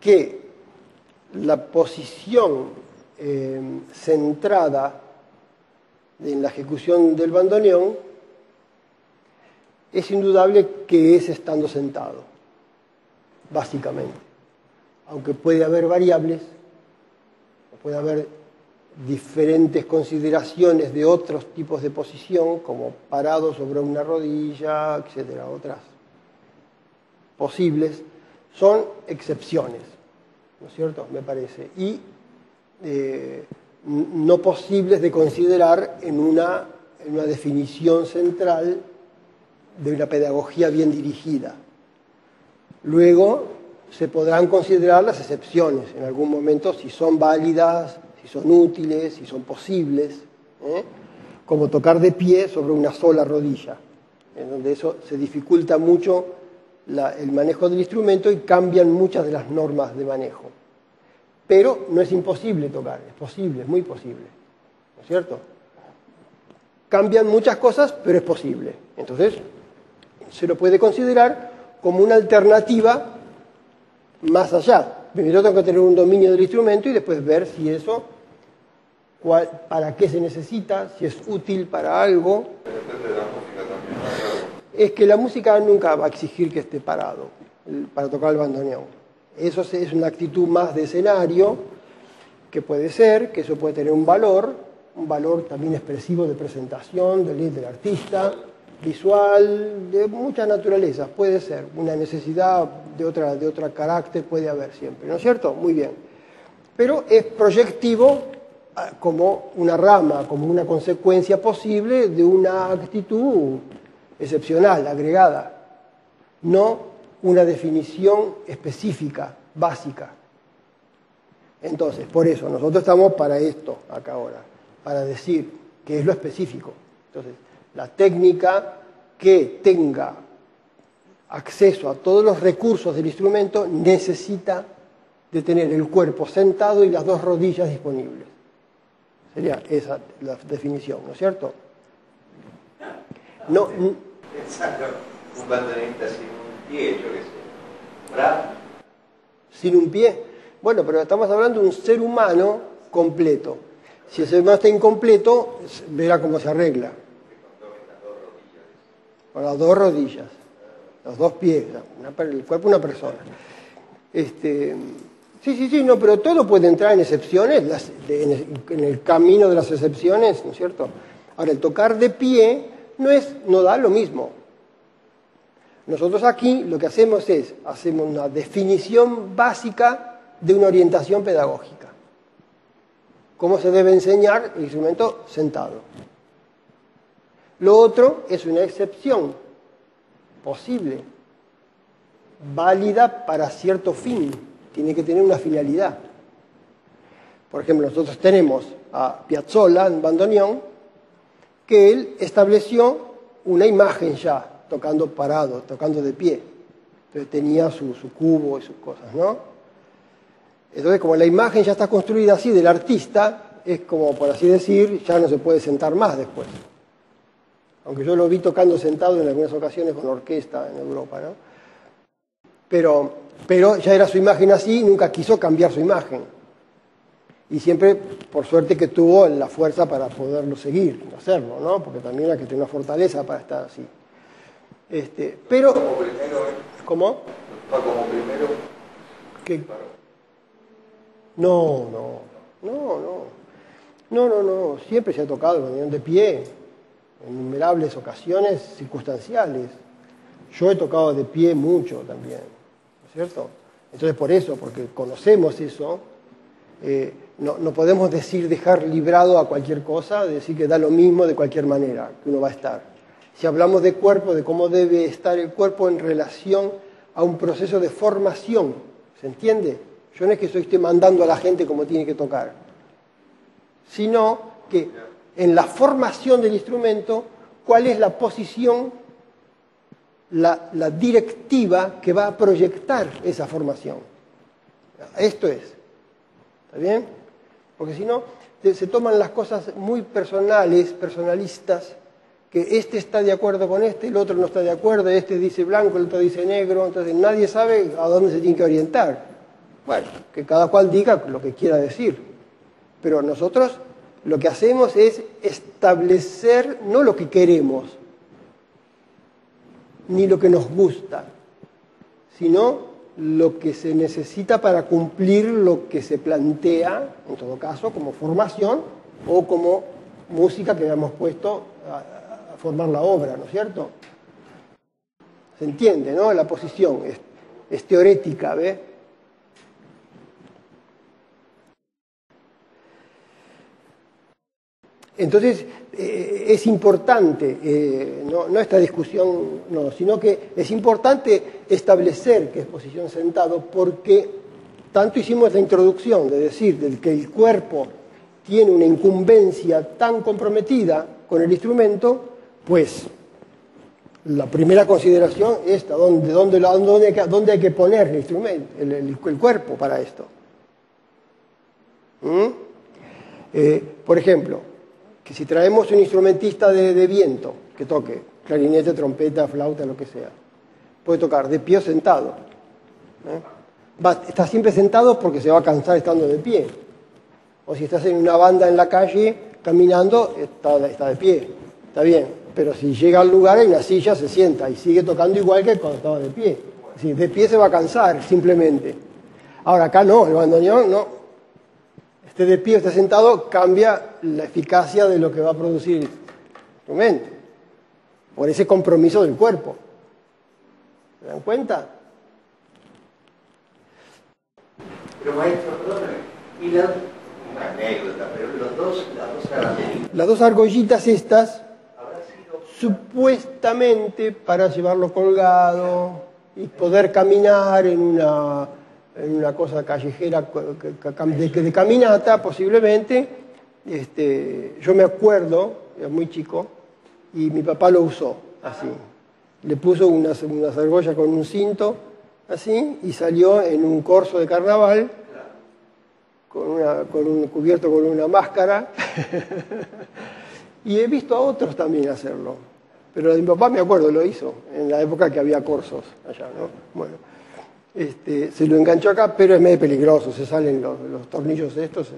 que la posición centrada en la ejecución del bandoneón es indudable que es estando sentado, básicamente. Aunque puede haber variables, puede haber diferentes consideraciones de otros tipos de posición, como parado sobre una rodilla, etcétera, otras posibles, son excepciones, ¿no es cierto?, me parece, y no posibles de considerar en una definición central de una pedagogía bien dirigida. Luego se podrán considerar las excepciones en algún momento, si son válidas, si son útiles, si son posibles, como tocar de pie sobre una sola rodilla, en donde eso se dificulta mucho el manejo del instrumento y cambian muchas de las normas de manejo. Pero no es imposible tocar, es posible, es muy posible, ¿no es cierto? Cambian muchas cosas, pero es posible. Entonces, se lo puede considerar como una alternativa más allá. Primero tengo que tener un dominio del instrumento y después ver si eso, para qué se necesita, si es útil para algo. Depende de la música también. Es que la música nunca va a exigir que esté parado para tocar el bandoneón. Eso es una actitud más de escenario, que puede ser, que eso puede tener un valor también expresivo de presentación, del artista, visual, de mucha naturaleza, puede ser. Una necesidad de otra carácter puede haber siempre, ¿no es cierto? Muy bien. Pero es proyectivo como una rama, como una consecuencia posible de una actitud excepcional, agregada, no una definición específica, básica. Entonces, por eso, nosotros estamos para esto acá ahora, para decir qué es lo específico. Entonces, la técnica que tenga acceso a todos los recursos del instrumento necesita de tener el cuerpo sentado y las dos rodillas disponibles. Sería esa la definición, ¿no es cierto? No, Pensando un bandoneonista sin un pie, yo qué sé. ¿Verdad? sin un pie. Bueno, pero estamos hablando de un ser humano completo. Si el ser humano está incompleto, verá cómo se arregla. Con las dos rodillas, los dos pies, el cuerpo de una persona. Sí, no, pero todo puede entrar en excepciones, en el camino de las excepciones, ¿no es cierto? Ahora, el tocar de pie no da lo mismo. Nosotros aquí lo que hacemos hacemos una definición básica de una orientación pedagógica. Cómo se debe enseñar el instrumento sentado. Lo otro es una excepción posible, válida para cierto fin, tiene que tener una finalidad. Por ejemplo, nosotros tenemos a Piazzolla en bandoneón, que él estableció una imagen ya, tocando parado, tocando de pie. Entonces tenía su cubo y sus cosas, ¿no? Entonces, como la imagen ya está construida así del artista, es como, por así decir, ya no se puede sentar más después. Aunque yo lo vi tocando sentado en algunas ocasiones con orquesta en Europa, ¿no? Pero ya era su imagen así y nunca quiso cambiar su imagen. Y siempre, por suerte, que tuvo la fuerza para poderlo seguir, hacerlo, ¿no? Porque también hay que tener una fortaleza para estar así. Pero... Como primero, ¿Cómo? como primero. ¿Qué? No. Siempre se ha tocado el bandoneón de pie, en innumerables ocasiones circunstanciales. Yo he tocado de pie mucho también, ¿no es cierto? Entonces, por eso, porque conocemos eso, no podemos dejar librado a cualquier cosa, decir que da lo mismo de cualquier manera, que uno va a estar. Si hablamos de cuerpo, de cómo debe estar el cuerpo en relación a un proceso de formación, ¿se entiende? Yo no es que esté mandando a la gente cómo tiene que tocar, sino que en la formación del instrumento, ¿cuál es la posición, la directiva que va a proyectar esa formación? Esto es. ¿Está bien? Porque si no, se toman las cosas muy personalistas, que este está de acuerdo con este, el otro no está de acuerdo, este dice blanco, el otro dice negro, entonces nadie sabe a dónde se tiene que orientar. Bueno, que cada cual diga lo que quiera decir. Pero nosotros lo que hacemos es establecer no lo que queremos, ni lo que nos gusta, sino lo que se necesita para cumplir lo que se plantea, en todo caso, como formación o como música que habíamos puesto a formar la obra, ¿no es cierto? ¿Se entiende, no? La posición es teorética, ¿ve? Entonces, es importante, no esta discusión, no, sino que es importante establecer qué es posición sentado, porque tanto hicimos la introducción de decir que el cuerpo tiene una incumbencia tan comprometida con el instrumento, pues la primera consideración es dónde hay que poner el instrumento, el cuerpo para esto. Por ejemplo, que si traemos un instrumentista de viento que toque clarinete, trompeta, flauta, lo que sea, puede tocar de pie o sentado. Está siempre sentado porque se va a cansar estando de pie. O si estás en una banda en la calle caminando, está de pie, está bien. Pero si llega al lugar, en una silla se sienta y sigue tocando igual que cuando estaba de pie. Es decir, de pie se va a cansar simplemente. Ahora acá no, el bandoneón no. Esté de pie o esté sentado, cambia la eficacia de lo que va a producir el instrumento, por ese compromiso del cuerpo. ¿Se dan cuenta? Pero maestro, perdóname, y una anécdota, pero las dos argollitas. Las dos argollitas estas, supuestamente para llevarlo colgado y poder caminar en una cosa callejera de caminata, posiblemente. Yo me acuerdo, era muy chico, y mi papá lo usó así. Le puso unas argollas con un así, y salió en un corso de carnaval, cubierto con una máscara. Y he visto a otros también hacerlo. Pero de mi papá, me acuerdo, lo hizo, en la época que había corsos allá, ¿no? Bueno. Se lo enganchó acá, pero es medio peligroso, se salen los tornillos estos.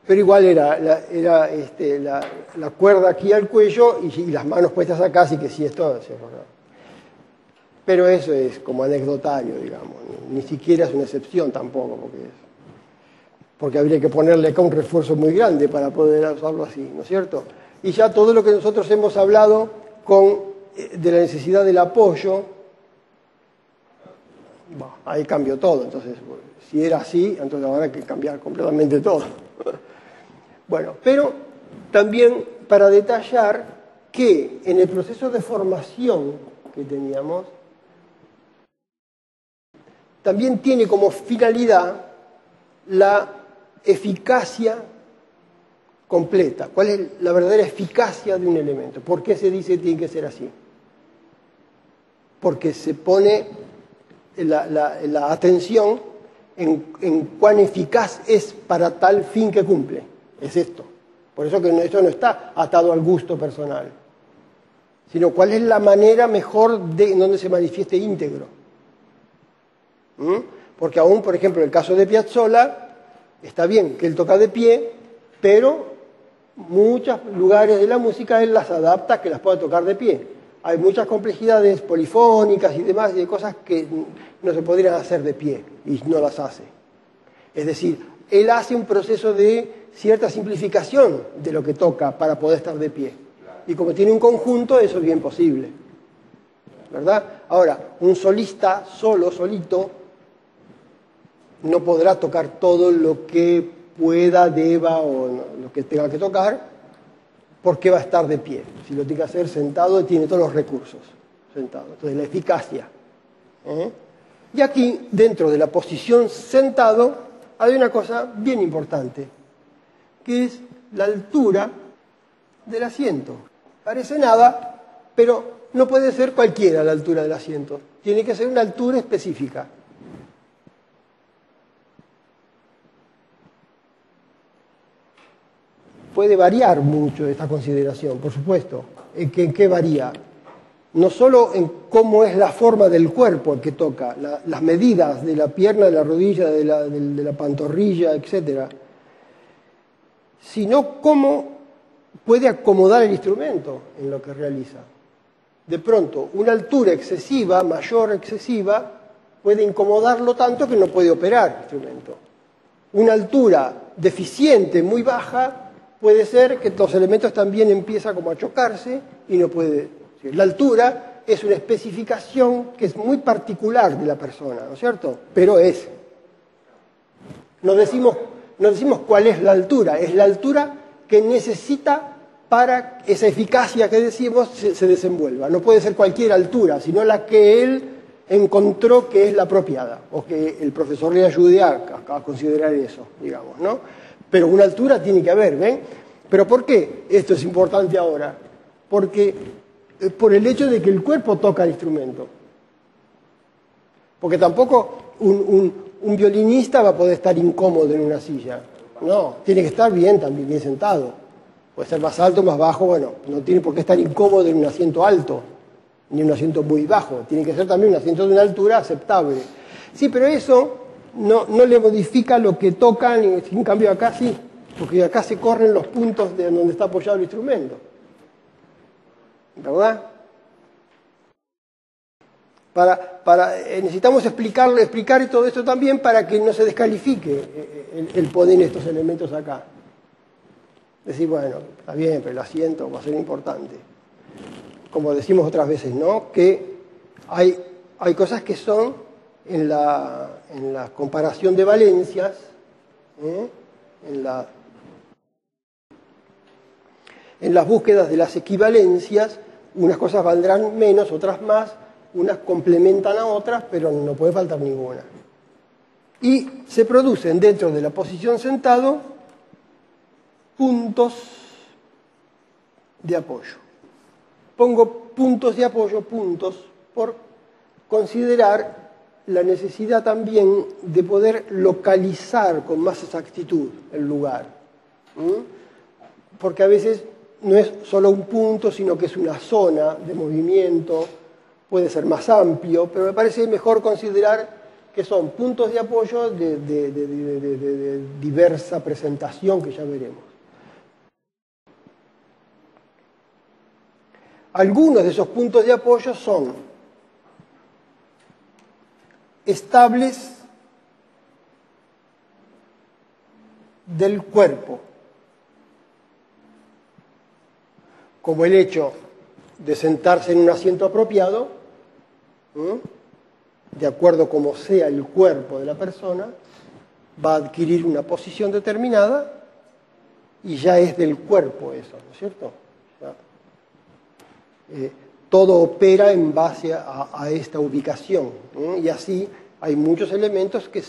Pero igual era la cuerda aquí al cuello y las manos puestas acá, así que sí, esto se rodaba. Pero eso es como anecdotario, digamos, ni siquiera es una excepción tampoco, porque habría que ponerle acá un refuerzo muy grande para poder usarlo así, ¿no es cierto? Y ya todo lo que nosotros hemos hablado de la necesidad del apoyo, ahí cambió todo. Entonces, si era así, entonces ahora hay que cambiar completamente todo. Bueno, pero también para detallar que en el proceso de formación que teníamos, también tiene como finalidad la eficacia completa. ¿Cuál es la verdadera eficacia de un elemento? ¿Por qué se dice que tiene que ser así? Porque se pone la atención en cuán eficaz es para tal fin que cumple. Es esto. Por eso que esto no está atado al gusto personal, sino cuál es la manera mejor en donde se manifieste íntegro. Porque aún, por ejemplo, en el caso de Piazzolla, está bien que él toca de pie, pero muchos lugares de la música él las adapta que las pueda tocar de pie. Hay muchas complejidades polifónicas y demás, y de cosas que no se podrían hacer de pie, y no las hace. Es decir, él hace un proceso de cierta simplificación de lo que toca para poder estar de pie. Y como tiene un conjunto, eso es bien posible. ¿Verdad? Ahora, un solista solito, no podrá tocar todo lo que pueda, deba o lo que tenga que tocar, porque va a estar de pie. Si lo tiene que hacer sentado, tiene todos los recursos sentado. Entonces, la eficacia. Y aquí, dentro de la posición sentado, hay una cosa bien importante, que es la altura del asiento. Parece nada, pero no puede ser cualquiera la altura del asiento. Tiene que ser una altura específica. Puede variar mucho esta consideración, por supuesto. ¿En qué varía? No solo en cómo es la forma del cuerpo el que toca, las medidas de la pierna, de la rodilla, de la pantorrilla, etc., sino cómo puede acomodar el instrumento en lo que realiza. De pronto, una altura excesiva, mayor excesiva, puede incomodarlo tanto que no puede operar el instrumento. Una altura deficiente, muy baja, puede ser que los elementos también empiezan como a chocarse y no puede. La altura es una especificación que es muy particular de la persona, ¿no es cierto? Pero es. No decimos cuál es la altura, es la altura que necesita para esa eficacia que decimos se desenvuelva. No puede ser cualquier altura, sino la que él encontró que es la apropiada, o que el profesor le ayude a considerar eso, digamos, ¿no? Pero una altura tiene que haber, ¿ven? ¿Pero por qué esto es importante ahora? Porque por el hecho de que el cuerpo toca el instrumento. Porque tampoco un violinista va a poder estar incómodo en una silla. No, tiene que estar bien también, bien sentado. Puede ser más alto, más bajo, bueno, no tiene por qué estar incómodo en un asiento alto, ni en un asiento muy bajo. Tiene que ser también un asiento de una altura aceptable. Sí, pero eso no le modifica lo que tocan, en cambio acá sí, porque acá se corren los puntos de donde está apoyado el instrumento. ¿Verdad? Necesitamos explicar todo esto también para que no se descalifique el poner estos elementos acá. Decir, bueno, está bien, pero el asiento va a ser importante. Como decimos otras veces, ¿no? Que hay cosas que son en la comparación de valencias, en las búsquedas de las equivalencias, unas cosas valdrán menos, otras más, unas complementan a otras, pero no puede faltar ninguna. Y se producen dentro de la posición sentado puntos de apoyo. Pongo puntos de apoyo, puntos, por considerar la necesidad también de poder localizar con más exactitud el lugar. Porque a veces no es solo un punto, sino que es una zona de movimiento, puede ser más amplio, pero me parece mejor considerar que son puntos de apoyo de diversa presentación que ya veremos. Algunos de esos puntos de apoyo son estables del cuerpo, como el hecho de sentarse en un asiento apropiado, de acuerdo como sea el cuerpo de la persona, va a adquirir una posición determinada y ya es del cuerpo eso, ¿no es cierto? Todo opera en base a esta ubicación, y así hay muchos elementos que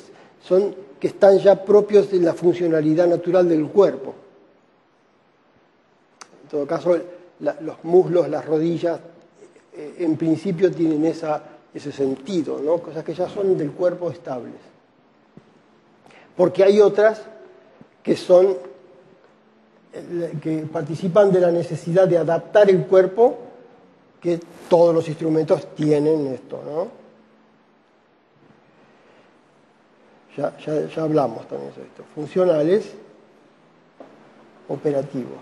están ya propios de la funcionalidad natural del cuerpo. En todo caso, los muslos, las rodillas, en principio tienen ese sentido, ¿no? Cosas que ya son del cuerpo estables. Porque hay otras que participan de la necesidad de adaptar el cuerpo, que todos los instrumentos tienen esto, ¿no? Ya hablamos también de esto. Funcionales, operativos.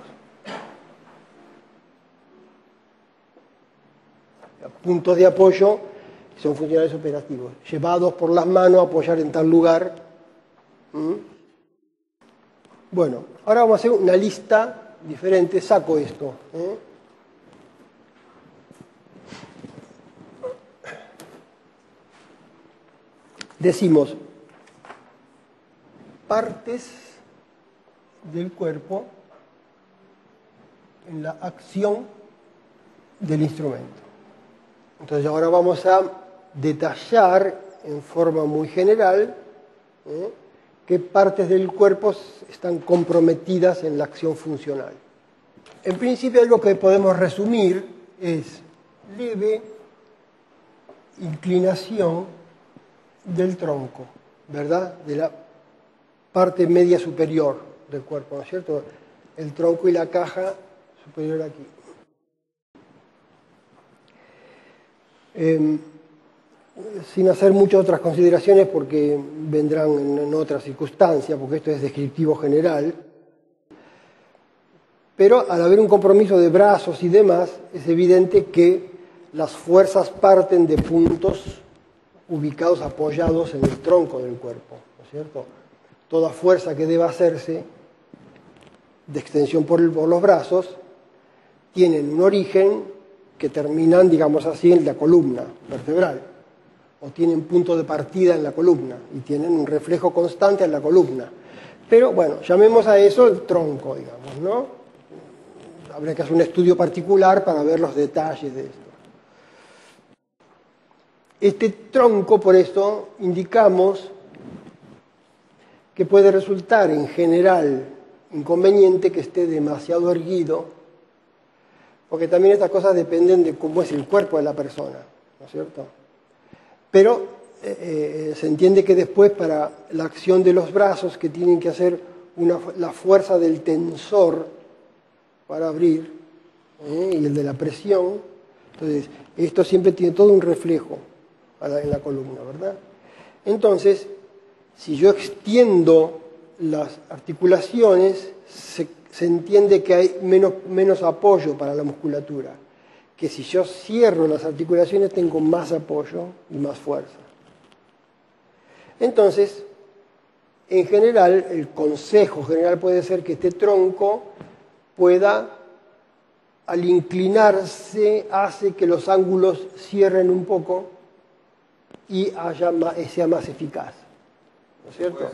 Puntos de apoyo son funcionales operativos. Llevados por las manos a apoyar en tal lugar. Bueno, ahora vamos a hacer una lista diferente. Saco esto. Decimos partes del cuerpo en la acción del instrumento. Entonces ahora vamos a detallar en forma muy general qué partes del cuerpo están comprometidas en la acción funcional. En principio lo que podemos resumir es leve inclinación del tronco, ¿verdad? De la parte media superior del cuerpo, ¿no es cierto? El tronco y la caja superior aquí. Sin hacer muchas otras consideraciones porque vendrán en otras circunstancias, porque esto es descriptivo general, pero al haber un compromiso de brazos y demás, es evidente que las fuerzas parten de puntos ubicados, apoyados en el tronco del cuerpo, ¿no es cierto? Toda fuerza que deba hacerse de extensión por los brazos tienen un origen que terminan, digamos así, en la columna vertebral, o tienen punto de partida en la columna y tienen un reflejo constante en la columna. Pero bueno, llamemos a eso el tronco, digamos, ¿no? Habría que hacer un estudio particular para ver los detalles de esto. Este tronco, por eso, indicamos que puede resultar en general inconveniente que esté demasiado erguido, porque también estas cosas dependen de cómo es el cuerpo de la persona, ¿no es cierto? Pero se entiende que después para la acción de los brazos, que tienen que hacer la fuerza del tensor para abrir, y el de la presión, entonces esto siempre tiene todo un reflejo en la columna, ¿verdad? Entonces, si yo extiendo las articulaciones, se entiende que hay menos apoyo para la musculatura, que si yo cierro las articulaciones tengo más apoyo y más fuerza. Entonces, en general, el consejo general puede ser que este tronco pueda, al inclinarse, hace que los ángulos cierren un poco y sea más eficaz. ¿No es cierto?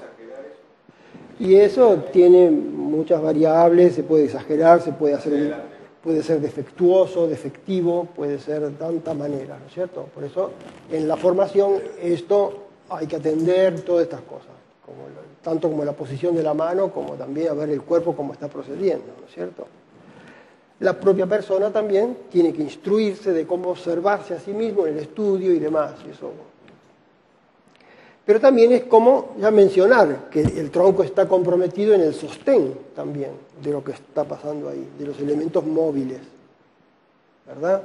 Y eso tiene muchas variables, se puede exagerar, puede ser defectuoso, defectivo, puede ser de tanta manera, ¿no es cierto? Por eso, en la formación, esto hay que atender todas estas cosas, tanto como la posición de la mano, como también a ver el cuerpo cómo está procediendo, ¿no es cierto? La propia persona también tiene que instruirse de cómo observarse a sí mismo en el estudio y demás. Y eso. Pero también es como ya mencionar que el tronco está comprometido en el sostén también de lo que está pasando ahí, de los elementos móviles, ¿verdad?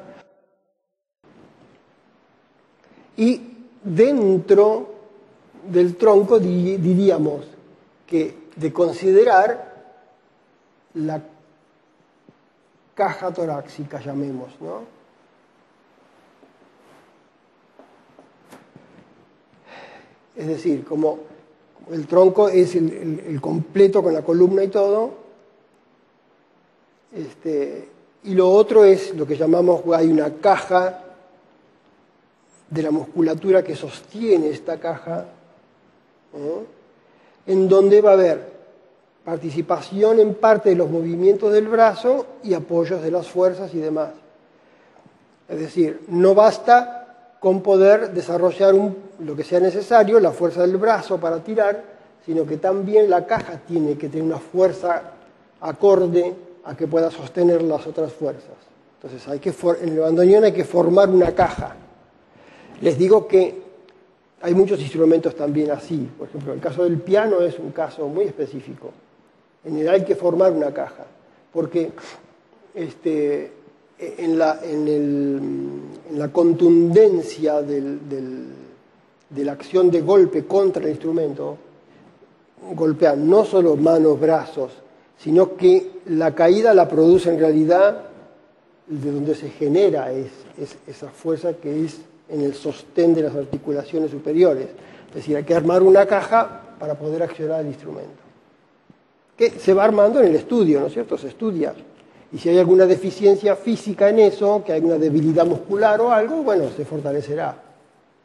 Y dentro del tronco diríamos que de considerar la caja torácica, llamemos, ¿no? Es decir, como el tronco es el completo con la columna y todo, y lo otro es lo que llamamos, hay una caja de la musculatura que sostiene esta caja, en donde va a haber participación en parte de los movimientos del brazo y apoyos de las fuerzas y demás. Es decir, no basta con poder desarrollar lo que sea necesario, la fuerza del brazo para tirar, sino que también la caja tiene que tener una fuerza acorde a que pueda sostener las otras fuerzas. Entonces, en el bandoneón hay que formar una caja. Les digo que hay muchos instrumentos también así. Por ejemplo, el caso del piano es un caso muy específico. En el hay que formar una caja, porque en la contundencia de la acción de golpe contra el instrumento, golpean no solo manos, brazos, sino que la caída la produce en realidad de donde se genera esa fuerza que es en el sostén de las articulaciones superiores. Es decir, hay que armar una caja para poder accionar el instrumento. Que se va armando en el estudio, ¿no es cierto? Se estudia. Y si hay alguna deficiencia física en eso, que hay una debilidad muscular o algo, bueno, se fortalecerá,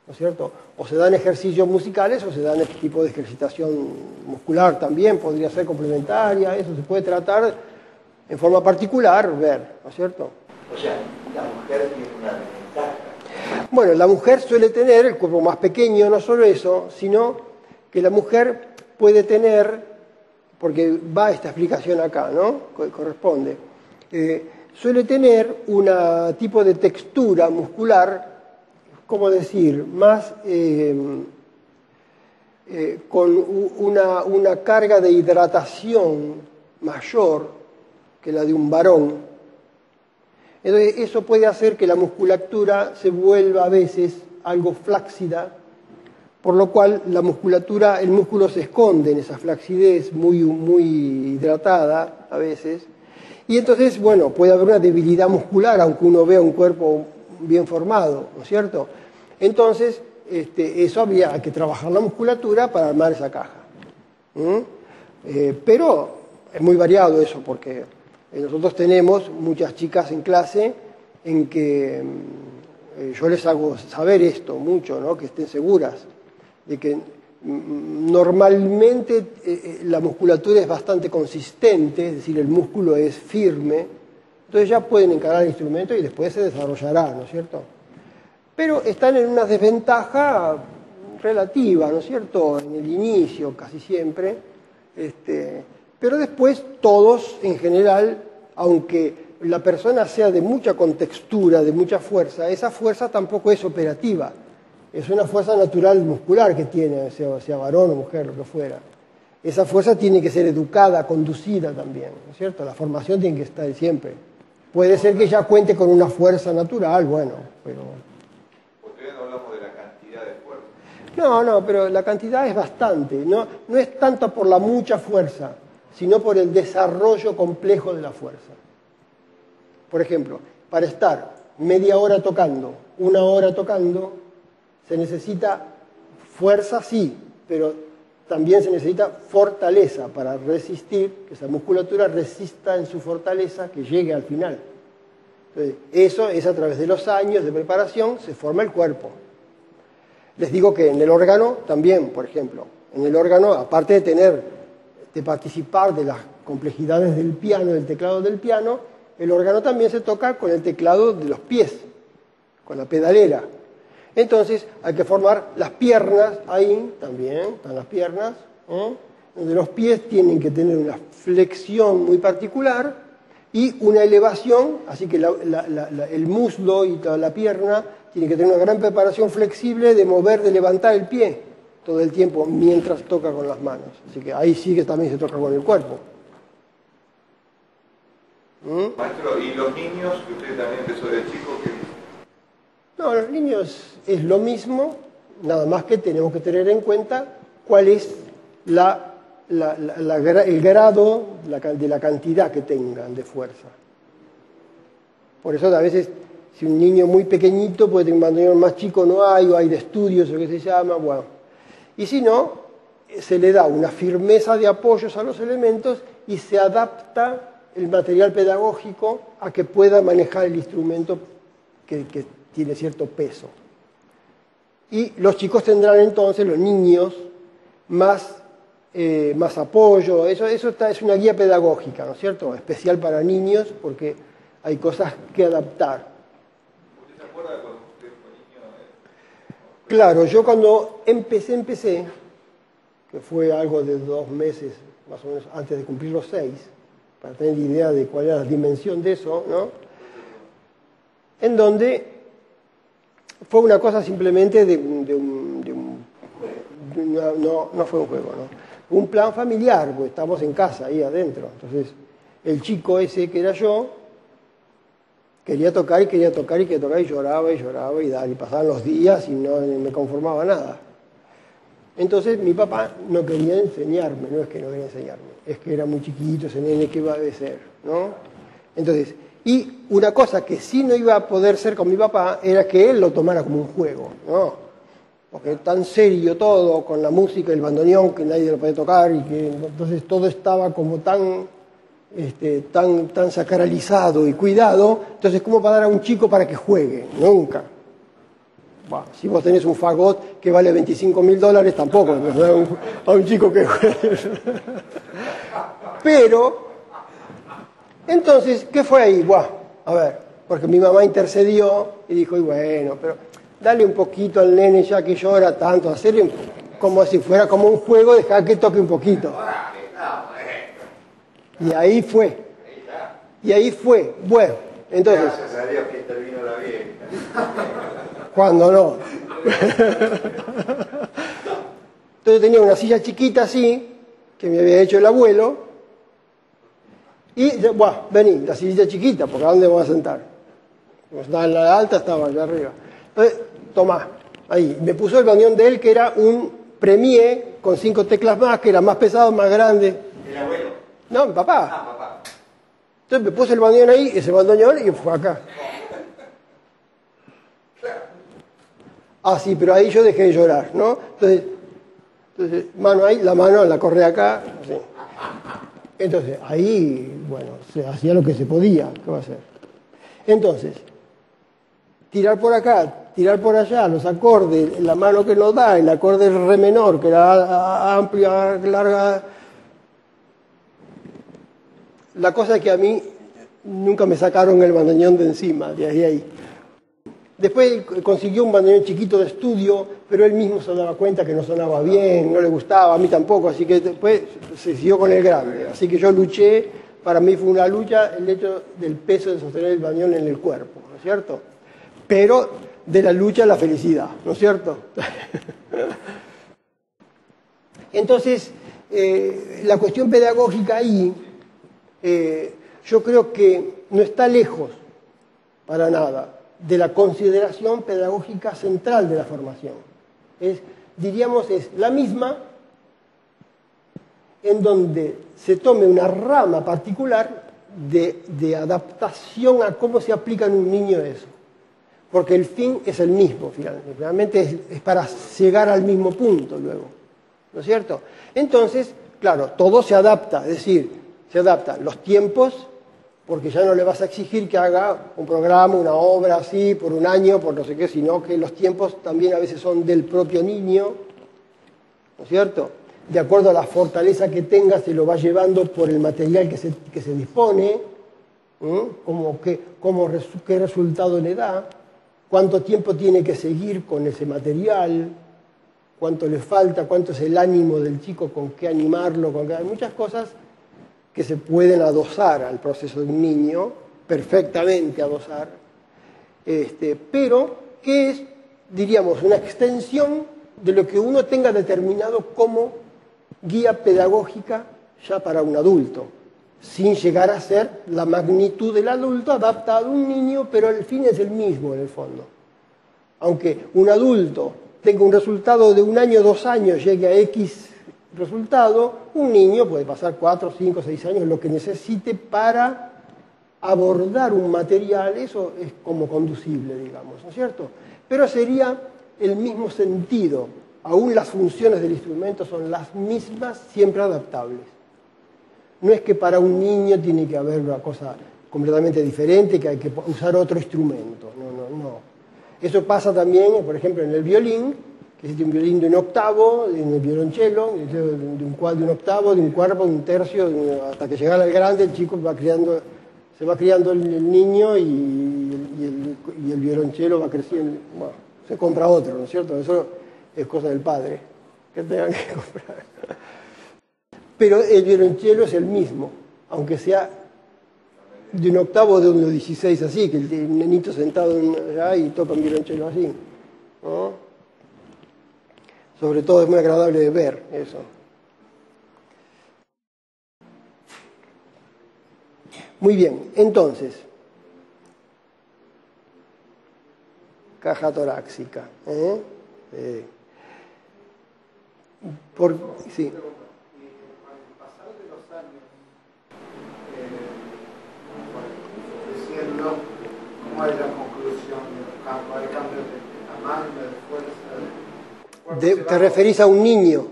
¿no es cierto? O se dan ejercicios musicales o se dan este tipo de ejercitación muscular también, podría ser complementaria, eso se puede tratar en forma particular, ver, ¿no es cierto? O sea, la mujer tiene una ventaja. Bueno, la mujer suele tener el cuerpo más pequeño, no solo eso, sino que la mujer puede tener, porque va esta explicación acá, ¿no? Corresponde. Suele tener un tipo de textura muscular, ¿cómo decir?, más con una carga de hidratación mayor que la de un varón. Entonces, eso puede hacer que la musculatura se vuelva a veces algo flácida, por lo cual el músculo se esconde en esa flacidez muy hidratada a veces. Y entonces, bueno, puede haber una debilidad muscular, aunque uno vea un cuerpo bien formado, ¿no es cierto? Entonces, eso había que trabajar la musculatura para armar esa caja. Pero es muy variado eso, porque nosotros tenemos muchas chicas en clase en que yo les hago saber esto mucho, ¿no? Que estén seguras de que Normalmente la musculatura es bastante consistente, es decir, el músculo es firme, entonces ya pueden encarar el instrumento y después se desarrollará, ¿no es cierto? Pero están en una desventaja relativa, ¿no es cierto?, en el inicio casi siempre, pero después todos en general, aunque la persona sea de mucha contextura, de mucha fuerza, esa fuerza tampoco es operativa, es una fuerza natural muscular que tiene, sea varón o mujer, lo que fuera. Esa fuerza tiene que ser educada, conducida también, ¿no es cierto? La formación tiene que estar siempre. Puede ser que ella cuente con una fuerza natural, bueno, pero... Todavía no hablamos de la cantidad de fuerza. No, pero la cantidad es bastante. No es tanto por la mucha fuerza, sino por el desarrollo complejo de la fuerza. Por ejemplo, para estar media hora tocando, una hora tocando, se necesita fuerza, sí, pero también se necesita fortaleza para resistir, que esa musculatura resista en su fortaleza, que llegue al final. Entonces, eso es a través de los años de preparación, se forma el cuerpo. Les digo que en el órgano también, por ejemplo, en el órgano, aparte de participar de las complejidades del piano, del teclado del piano, el órgano también se toca con el teclado de los pies, con la pedalera. Entonces hay que formar las piernas, ahí también están las piernas, donde los pies tienen que tener una flexión muy particular y una elevación, así que el muslo y toda la pierna tiene que tener una gran preparación flexible de mover, de levantar el pie todo el tiempo mientras toca con las manos. Así que ahí sí que también se toca con el cuerpo. Maestro, ¿y los niños, que usted también empezó de chico, que... No, los niños es lo mismo, nada más que tenemos que tener en cuenta cuál es el grado de la cantidad que tengan de fuerza. Por eso a veces, si un niño muy pequeñito puede tener un bandoneón más chico, no hay, o hay de estudios, o que se llama, bueno. Y si no, se le da una firmeza de apoyos a los elementos y se adapta el material pedagógico a que pueda manejar el instrumento que tiene cierto peso. Y los chicos tendrán entonces, los niños, más apoyo. Eso es una guía pedagógica, ¿no es cierto? Especial para niños porque hay cosas que adaptar. ¿Usted se acuerda cuando usted fue niño? Claro, yo cuando empecé, que fue algo de 2 meses, más o menos, antes de cumplir los 6, para tener idea de cuál era la dimensión de eso, ¿no? En donde fue una cosa simplemente no fue un juego, ¿no? Un plan familiar, porque estábamos en casa, ahí adentro. Entonces, el chico ese que era yo, quería tocar y lloraba y pasaban los días y no me conformaba nada. Entonces mi papá no quería enseñarme, no es que no quería enseñarme, es que era muy chiquito ese nene, ¿qué iba a ser? ¿No? Entonces, y una cosa que sí no iba a poder ser con mi papá era que él lo tomara como un juego, ¿no? Porque tan serio todo, con la música, el bandoneón, que nadie lo podía tocar, y que entonces todo estaba como tan sacralizado y cuidado. Entonces, ¿cómo va a dar a un chico para que juegue? Nunca. Bueno, si vos tenés un fagot que vale $25.000, tampoco a un chico que juegue. Pero, entonces, ¿qué fue ahí? Buah, a ver, porque mi mamá intercedió y dijo, y bueno, pero dale un poquito al nene ya que llora tanto, hacerle como si fuera como un juego, dejar que toque un poquito. Y ahí fue. Bueno, entonces... Gracias a Dios que intervino la vieja. Cuando no. Entonces tenía una silla chiquita así, que me había hecho el abuelo, y, bueno, vení, la silla chiquita, porque ¿a dónde vamos a sentar? Como estaba en la alta, estaba allá arriba. Entonces, tomá, ahí. Me puso el bandoneón de él, que era un Premier, con 5 teclas más, que era más pesado, más grande. ¿El abuelo? No, mi papá. Ah, papá. Entonces me puse el bandoneón ahí, ese bandoneón, y fue acá. Ah, sí, pero ahí yo dejé de llorar, ¿no? Entonces mano ahí, la mano en la correa acá, así. Entonces, ahí, bueno, se hacía lo que se podía, ¿qué va a hacer? Entonces, tirar por acá, tirar por allá los acordes, la mano que nos da, el acorde re menor, que era amplia, larga. La cosa es que a mí nunca me sacaron el bandoneón de encima, de ahí. Después consiguió un bandoneón chiquito de estudio, pero él mismo se daba cuenta que no sonaba bien, no le gustaba, a mí tampoco, así que después se siguió con el grande. Así que yo luché, para mí fue una lucha el hecho del peso de sostener el bandoneón en el cuerpo, ¿no es cierto? Pero de la lucha la felicidad, ¿no es cierto? Entonces, la cuestión pedagógica ahí, yo creo que no está lejos, para nada, de la consideración pedagógica central de la formación. Diríamos, es la misma en donde se tome una rama particular de adaptación a cómo se aplica en un niño eso. Porque el fin es el mismo, finalmente es para llegar al mismo punto luego, ¿no es cierto? Entonces, claro, todo se adapta, es decir, se adaptan los tiempos, porque ya no le vas a exigir que haga un programa, una obra así, por un año, por no sé qué, sino que los tiempos también a veces son del propio niño, ¿no es cierto? De acuerdo a la fortaleza que tenga, se lo va llevando por el material que se dispone, qué resultado le da, cuánto tiempo tiene que seguir con ese material, cuánto le falta, cuánto es el ánimo del chico, con qué animarlo, hay muchas cosas que se pueden adosar al proceso de un niño, perfectamente adosar, pero que es, diríamos, una extensión de lo que uno tenga determinado como guía pedagógica ya para un adulto, sin llegar a ser la magnitud del adulto adaptado a un niño, pero el fin es el mismo en el fondo. Aunque un adulto tenga un resultado de 1 año, 2 años, llegue a X resultado, un niño puede pasar 4, 5, 6 años, lo que necesite para abordar un material, eso es como conducible, digamos, ¿no es cierto? Pero sería el mismo sentido, aún las funciones del instrumento son las mismas, siempre adaptables. No es que para un niño tiene que haber una cosa completamente diferente, que hay que usar otro instrumento, no. Eso pasa también, por ejemplo, en el violín, que es un violín de 1/8, en el violonchelo, de un octavo, de un cuarto, de un tercio, hasta que llega al grande, el chico se va criando el niño y el violonchelo va creciendo. Bueno, se compra otro, ¿no es cierto? Eso es cosa del padre, que tengan que comprar. Pero el violonchelo es el mismo, aunque sea de 1/8 de 1/16 así, que el nenito sentado allá y toca un violonchelo así, ¿no? Sobre todo es muy agradable de ver eso. Muy bien, entonces, caja torácica. Sí. ¿Cómo es la conclusión del campo? ¿Hay cambios de tamaño, de fuerza? ¿Te referís a un niño?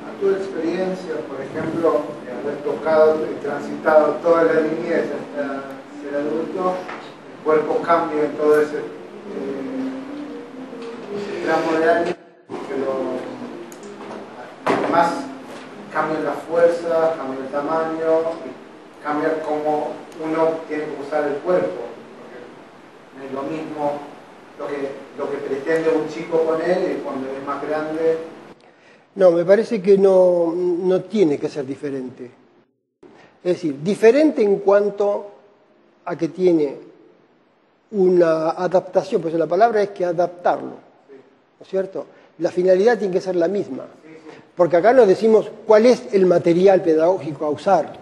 A tu experiencia, por ejemplo, de haber tocado y transitado toda la niñez hasta ser adulto, el cuerpo cambia en todo ese tramo de años, pero además cambia la fuerza, cambia el tamaño, y cambia cómo uno tiene que usar el cuerpo. No es lo mismo lo que pretende un chico con él y cuando es más grande. No, me parece que no tiene que ser diferente. Es decir, diferente en cuanto a que tiene una adaptación, pues la palabra es que adaptarlo, ¿no es cierto? La finalidad tiene que ser la misma, porque acá nos decimos cuál es el material pedagógico a usar.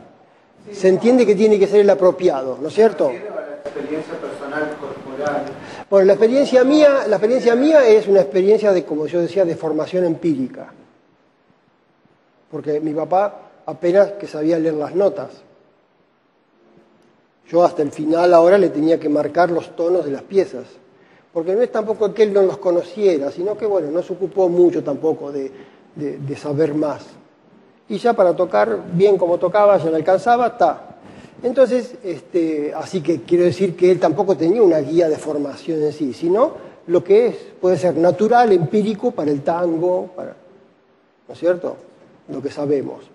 Se entiende que tiene que ser el apropiado, ¿no es cierto? La experiencia personal corporal. Bueno, la experiencia mía es una experiencia de, como yo decía, de formación empírica. Porque mi papá apenas que sabía leer las notas. Yo hasta el final ahora le tenía que marcar los tonos de las piezas. Porque no es tampoco que él no los conociera, sino que, bueno, no se ocupó mucho tampoco de saber más. Y ya para tocar bien como tocaba, ya le alcanzaba, está. Entonces, así que quiero decir que él tampoco tenía una guía de formación en sí, sino lo que es, puede ser natural, empírico para el tango, ¿no es cierto? Lo que sabemos.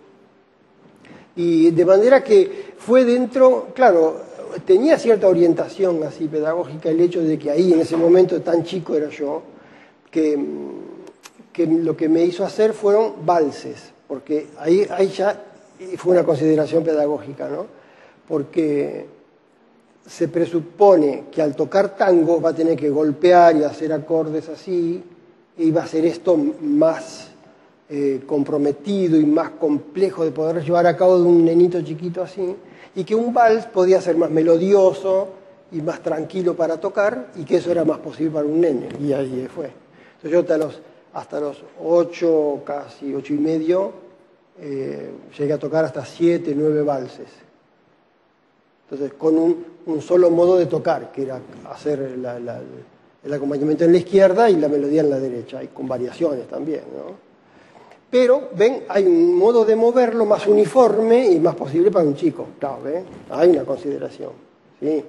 Y de manera que fue dentro, claro, tenía cierta orientación así pedagógica el hecho de que ahí en ese momento tan chico era yo, que lo que me hizo hacer fueron valses, porque ahí ya fue una consideración pedagógica, ¿no? Porque se presupone que al tocar tango va a tener que golpear y hacer acordes así, y va a ser esto más comprometido y más complejo de poder llevar a cabo de un nenito chiquito así, y que un vals podía ser más melodioso y más tranquilo para tocar, y que eso era más posible para un nene, y ahí fue. Entonces yo hasta los 8, casi 8 y medio, llegué a tocar hasta 7, 9 valses. Entonces, con un solo modo de tocar, que era hacer el acompañamiento en la izquierda y la melodía en la derecha, y con variaciones también, ¿no? Pero, ven, hay un modo de moverlo más uniforme y más posible para un chico. Claro, ¿ven? Hay una consideración, ¿sí?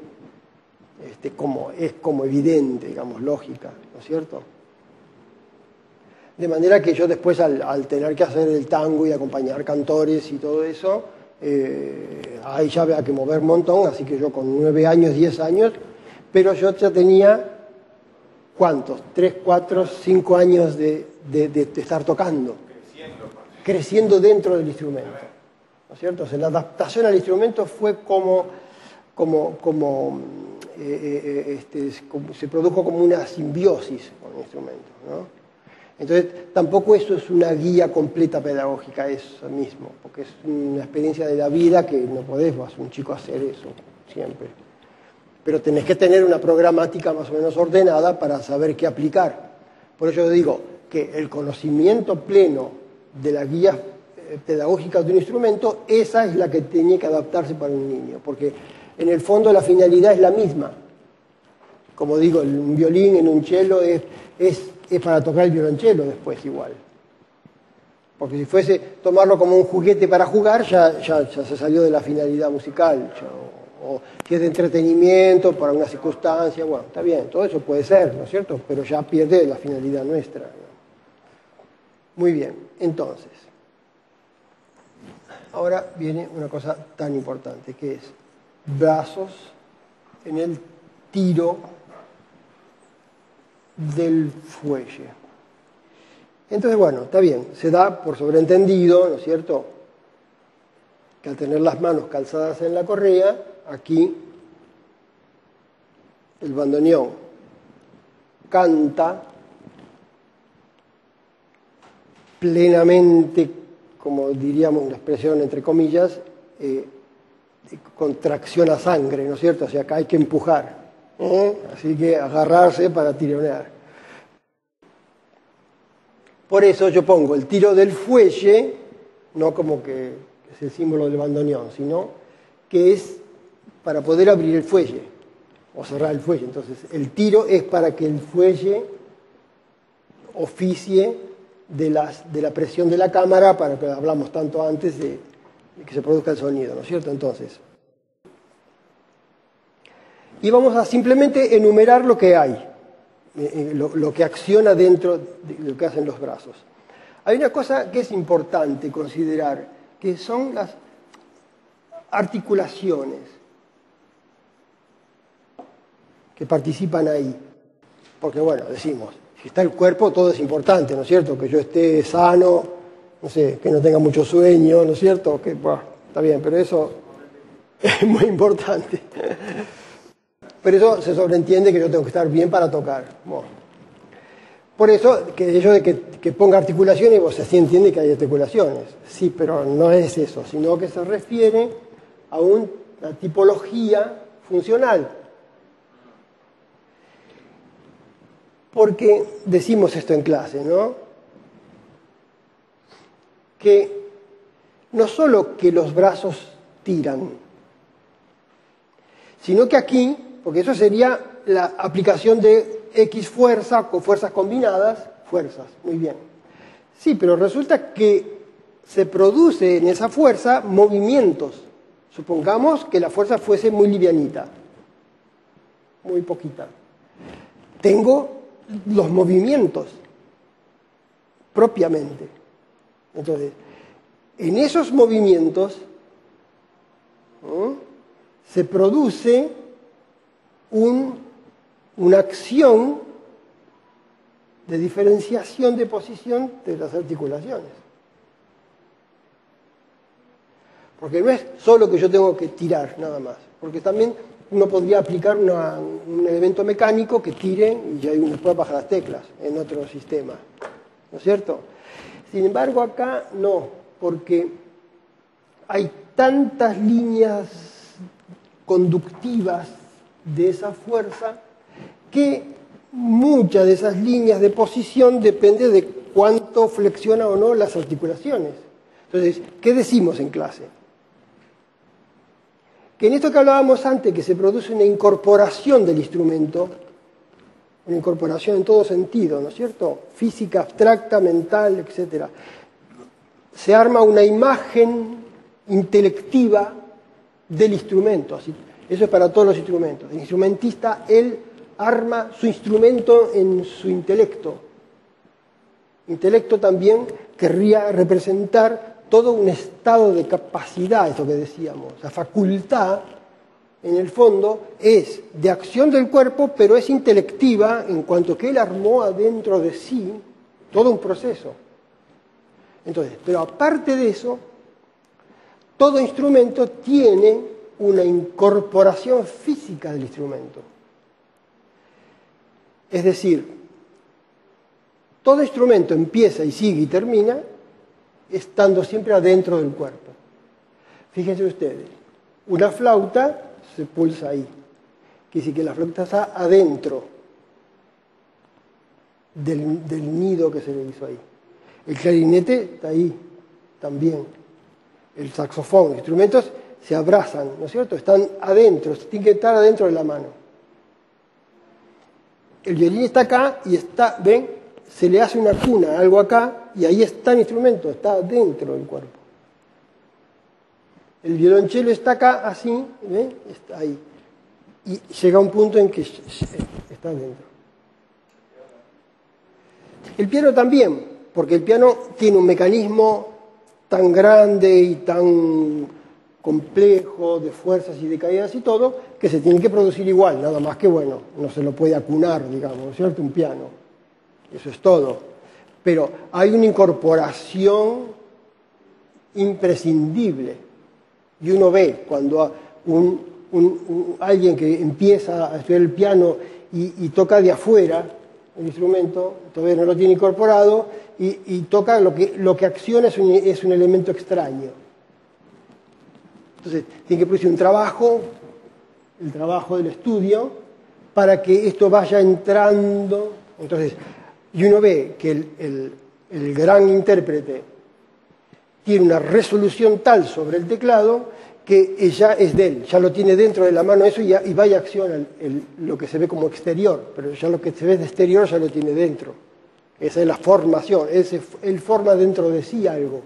Es como evidente, digamos, lógica, ¿no es cierto? De manera que yo después, al tener que hacer el tango y acompañar cantores y todo eso, ahí ya había que mover un montón, así que yo con 9 años, 10 años, pero yo ya tenía, ¿cuántos? 3, 4, 5 años de estar tocando. Creciendo dentro del instrumento, ¿no es cierto? O sea, la adaptación al instrumento fue se produjo como una simbiosis con el instrumento, ¿no? Entonces, tampoco eso es una guía completa pedagógica, eso mismo, porque es una experiencia de la vida que no podés un chico hacer eso siempre. Pero tenés que tener una programática más o menos ordenada para saber qué aplicar. Por eso yo digo que el conocimiento pleno de la guía pedagógica de un instrumento, esa es la que tiene que adaptarse para un niño, porque en el fondo la finalidad es la misma. Como digo, un violín en un cello es para tocar el violonchelo después igual. Porque si fuese tomarlo como un juguete para jugar, ya se salió de la finalidad musical. O si es de entretenimiento para una circunstancia, bueno, está bien, todo eso puede ser, ¿no es cierto? Pero ya pierde la finalidad nuestra, ¿no? Muy bien, entonces, ahora viene una cosa tan importante, que es brazos en el tiro del fuelle. Entonces, bueno, está bien, se da por sobreentendido, ¿no es cierto?, que al tener las manos calzadas en la correa, aquí el bandoneón canta plenamente, como diríamos una expresión entre comillas, con tracción a sangre, ¿no es cierto? O sea, acá hay que empujar, así que agarrarse para tironear. Por eso yo pongo el tiro del fuelle, no como que es el símbolo del bandoneón, sino que es para poder abrir el fuelle o cerrar el fuelle. Entonces, el tiro es para que el fuelle oficie de la presión de la cámara, para que hablamos tanto antes de que se produzca el sonido, ¿no es cierto? Entonces, y vamos a simplemente enumerar lo que hay, lo que acciona dentro de lo que hacen los brazos. Hay una cosa que es importante considerar, que son las articulaciones que participan ahí. Porque, bueno, decimos, si está el cuerpo, todo es importante, ¿no es cierto? Que yo esté sano, no sé, que no tenga mucho sueño, ¿no es cierto? Que, bueno, está bien, pero eso es muy importante. Pero eso se sobreentiende que yo tengo que estar bien para tocar. Bueno. Por eso, que el hecho de que ponga articulaciones, vos así entiende que hay articulaciones. Sí, pero no es eso, sino que se refiere a una tipología funcional. Porque decimos esto en clase, ¿no? Que no solo que los brazos tiran, sino que aquí, porque eso sería la aplicación de X fuerza con fuerzas combinadas, fuerzas, muy bien. Sí, pero resulta que se produce en esa fuerza movimientos. Supongamos que la fuerza fuese muy livianita, muy poquita. Tengo los movimientos propiamente. Entonces, en esos movimientos se produce una acción de diferenciación de posición de las articulaciones. Porque no es solo que yo tengo que tirar, nada más. Porque también uno podría aplicar un elemento mecánico que tire y ya uno puede bajar las teclas en otro sistema. ¿No es cierto? Sin embargo, acá no, porque hay tantas líneas conductivas de esa fuerza que muchas de esas líneas de posición depende de cuánto flexiona o no las articulaciones. Entonces, ¿qué decimos en clase? Que en esto que hablábamos antes, que se produce una incorporación del instrumento, una incorporación en todo sentido, ¿no es cierto? Física, abstracta, mental, etc. Se arma una imagen intelectiva del instrumento. Eso es para todos los instrumentos. El instrumentista, él arma su instrumento en su intelecto. Intelecto también querría representar todo un estado de capacidad, esto que decíamos. La facultad, en el fondo, es de acción del cuerpo, pero es intelectiva en cuanto que él armó adentro de sí todo un proceso. Entonces, pero aparte de eso, todo instrumento tiene una incorporación física del instrumento. Es decir, todo instrumento empieza y sigue y termina estando siempre adentro del cuerpo. Fíjense ustedes, una flauta se pulsa ahí. Quiere decir que la flauta está adentro del nido que se le hizo ahí. El clarinete está ahí también. El saxofón, los instrumentos se abrazan, ¿no es cierto? Están adentro, tienen que estar adentro de la mano. El violín está acá y está, ¿ven? Se le hace una cuna, algo acá, y ahí está el instrumento, está dentro del cuerpo. El violonchelo está acá, así, ¿ven? Está ahí. Y llega un punto en que está dentro. El piano también, porque el piano tiene un mecanismo tan grande y tan complejo de fuerzas y de caídas y todo, que se tiene que producir igual, nada más que, bueno, no se lo puede acunar, digamos, ¿no es cierto? Un piano. Eso es todo. Pero hay una incorporación imprescindible. Y uno ve cuando alguien que empieza a estudiar el piano y toca de afuera el instrumento, todavía no lo tiene incorporado, y toca lo que acciona es un elemento extraño. Entonces, tiene que producir un trabajo, el trabajo del estudio, para que esto vaya entrando. Entonces, y uno ve que el gran intérprete tiene una resolución tal sobre el teclado que ya es de él, ya lo tiene dentro de la mano eso y vaya acción lo que se ve como exterior, pero ya lo que se ve de exterior ya lo tiene dentro. Esa es la formación, él forma dentro de sí algo.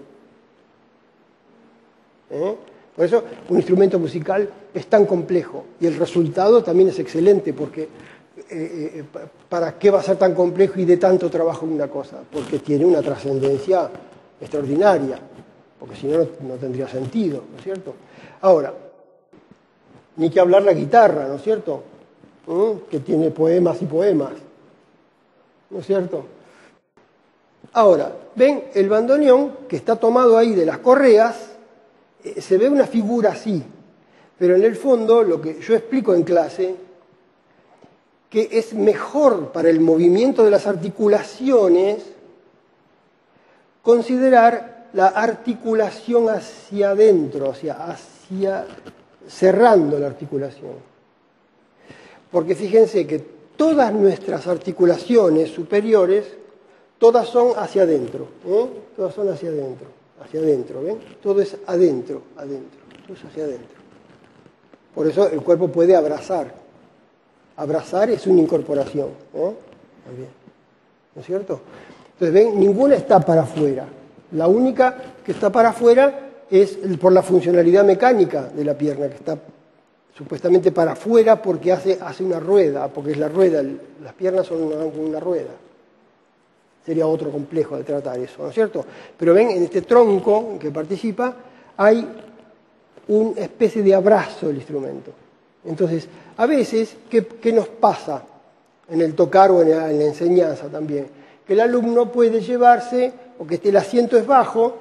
Por eso un instrumento musical es tan complejo y el resultado también es excelente, porque ¿para qué va a ser tan complejo y de tanto trabajo en una cosa? Porque tiene una trascendencia extraordinaria, porque si no, no tendría sentido, ¿no es cierto? Ahora, ni que hablar la guitarra, ¿no es cierto? Que tiene poemas y poemas, ¿no es cierto? Ahora, ven el bandoneón que está tomado ahí de las correas, se ve una figura así, pero en el fondo lo que yo explico en clase, que es mejor para el movimiento de las articulaciones considerar la articulación hacia adentro, hacia cerrando la articulación. Porque fíjense que todas nuestras articulaciones superiores, todas son hacia adentro, todas son hacia adentro, ¿ven? Todo es adentro, todo es hacia adentro. Por eso el cuerpo puede abrazar. Abrazar es una incorporación, ¿no es cierto? Entonces, ven, ninguna está para afuera. La única que está para afuera es por la funcionalidad mecánica de la pierna, que está supuestamente para afuera porque hace una rueda, porque es la rueda, las piernas son una rueda. Sería otro complejo de tratar eso, ¿no es cierto? Pero ven, en este tronco que participa hay una especie de abrazo del instrumento. Entonces, a veces, ¿qué nos pasa en el tocar o en la enseñanza también? Que el alumno puede llevarse, o que el asiento es bajo,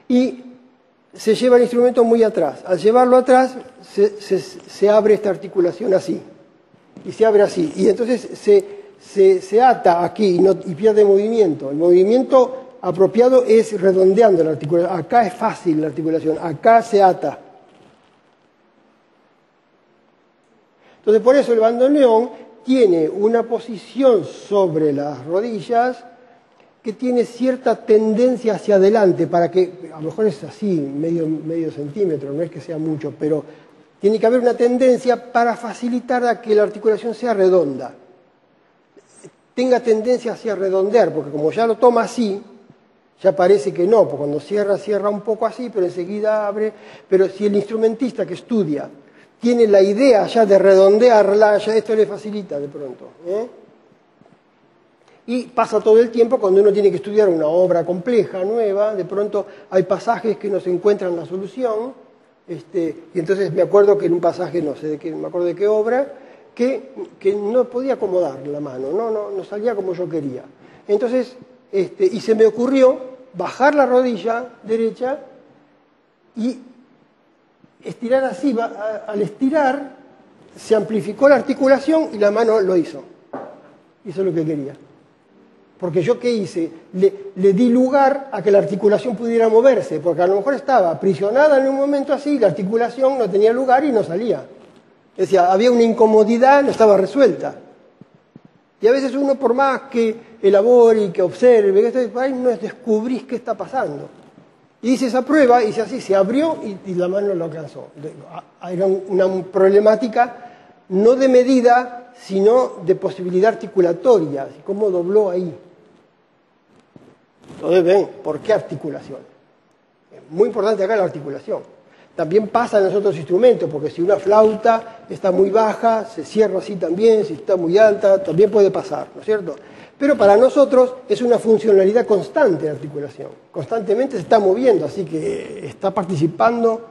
y se lleva el instrumento muy atrás. Al llevarlo atrás, se abre esta articulación así, y se abre así. Y entonces se ata aquí y pierde movimiento. El movimiento apropiado es redondeando la articulación. Acá es fácil la articulación, acá se ata. Entonces, por eso el bandoneón tiene una posición sobre las rodillas que tiene cierta tendencia hacia adelante, para que, a lo mejor es así, medio centímetro, no es que sea mucho, pero tiene que haber una tendencia para facilitar a que la articulación sea redonda. Tenga tendencia hacia redondear, porque como ya lo toma así, ya parece que no, porque cuando cierra un poco así, pero enseguida abre. Pero si el instrumentista que estudia tiene la idea ya de redondearla, ya esto le facilita de pronto. Y pasa todo el tiempo cuando uno tiene que estudiar una obra compleja, nueva, de pronto hay pasajes que no se encuentran la solución, y entonces me acuerdo que en un pasaje, no sé me acuerdo de qué obra, que no podía acomodar la mano, no salía como yo quería. Entonces, y se me ocurrió bajar la rodilla derecha y estirar así. Al estirar, se amplificó la articulación y la mano lo hizo. Hizo lo que quería. Porque yo, ¿qué hice? Le di lugar a que la articulación pudiera moverse, porque a lo mejor estaba aprisionada en un momento así, la articulación no tenía lugar y no salía. Es decir, había una incomodidad, no estaba resuelta. Y a veces uno, por más que elabore y que observe, no descubrís qué está pasando. Y hice esa prueba, hice así, se abrió y la mano lo alcanzó. Era una problemática no de medida, sino de posibilidad articulatoria. ¿Cómo dobló ahí? Entonces ven, ¿por qué articulación? Es muy importante acá la articulación. También pasa en los otros instrumentos, porque si una flauta está muy baja, se cierra así también, si está muy alta, también puede pasar, ¿no es cierto? Pero para nosotros es una funcionalidad constante la articulación. Constantemente se está moviendo, así que está participando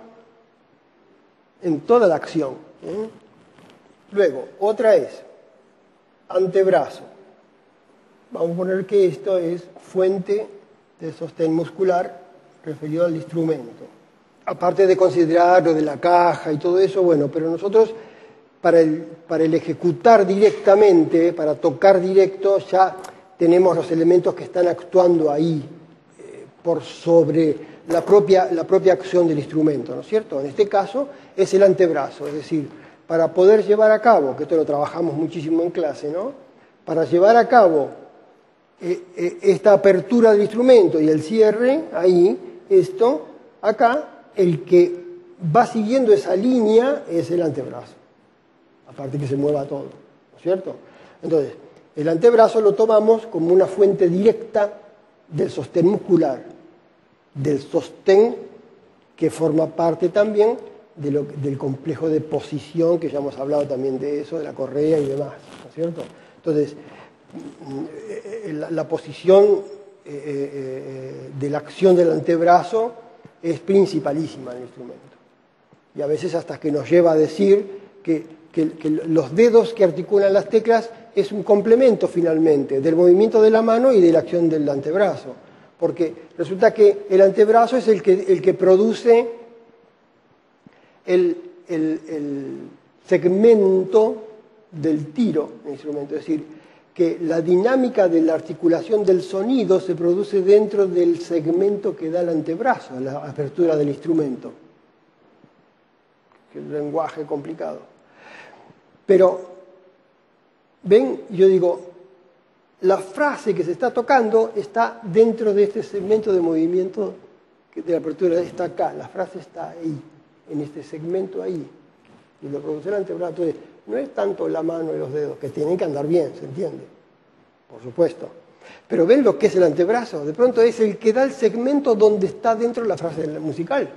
en toda la acción. Luego, otra es antebrazo. Vamos a poner que esto es fuente de sostén muscular referido al instrumento. Aparte de considerar lo de la caja y todo eso, bueno, pero nosotros para el ejecutar directamente, para tocar directo, ya tenemos los elementos que están actuando ahí por sobre la propia acción del instrumento, ¿no es cierto? En este caso es el antebrazo, es decir, para poder llevar a cabo, que esto lo trabajamos muchísimo en clase, ¿no? Para llevar a cabo esta apertura del instrumento y el cierre, ahí, esto, acá, el que va siguiendo esa línea es el antebrazo. Aparte que se mueva todo, ¿no es cierto? Entonces, el antebrazo lo tomamos como una fuente directa del sostén muscular, del sostén que forma parte también del complejo de posición, que ya hemos hablado también de eso, de la correa y demás, ¿no es cierto? Entonces, la posición de la acción del antebrazo es principalísima en el instrumento. Y a veces hasta que nos lleva a decir que los dedos que articulan las teclas es un complemento finalmente del movimiento de la mano y de la acción del antebrazo. Porque resulta que el antebrazo es el que produce el segmento del tiro en el instrumento. Es decir, que la dinámica de la articulación del sonido se produce dentro del segmento que da el antebrazo, la apertura del instrumento. Que es un lenguaje complicado. Pero, ven, yo digo, la frase que se está tocando está dentro de este segmento de movimiento de la apertura, está acá, la frase está ahí, en este segmento ahí, y lo produce el antebrazo. Entonces, no es tanto la mano y los dedos, que tienen que andar bien, ¿se entiende? Por supuesto. Pero ven lo que es el antebrazo, de pronto es el que da el segmento donde está dentro la frase musical.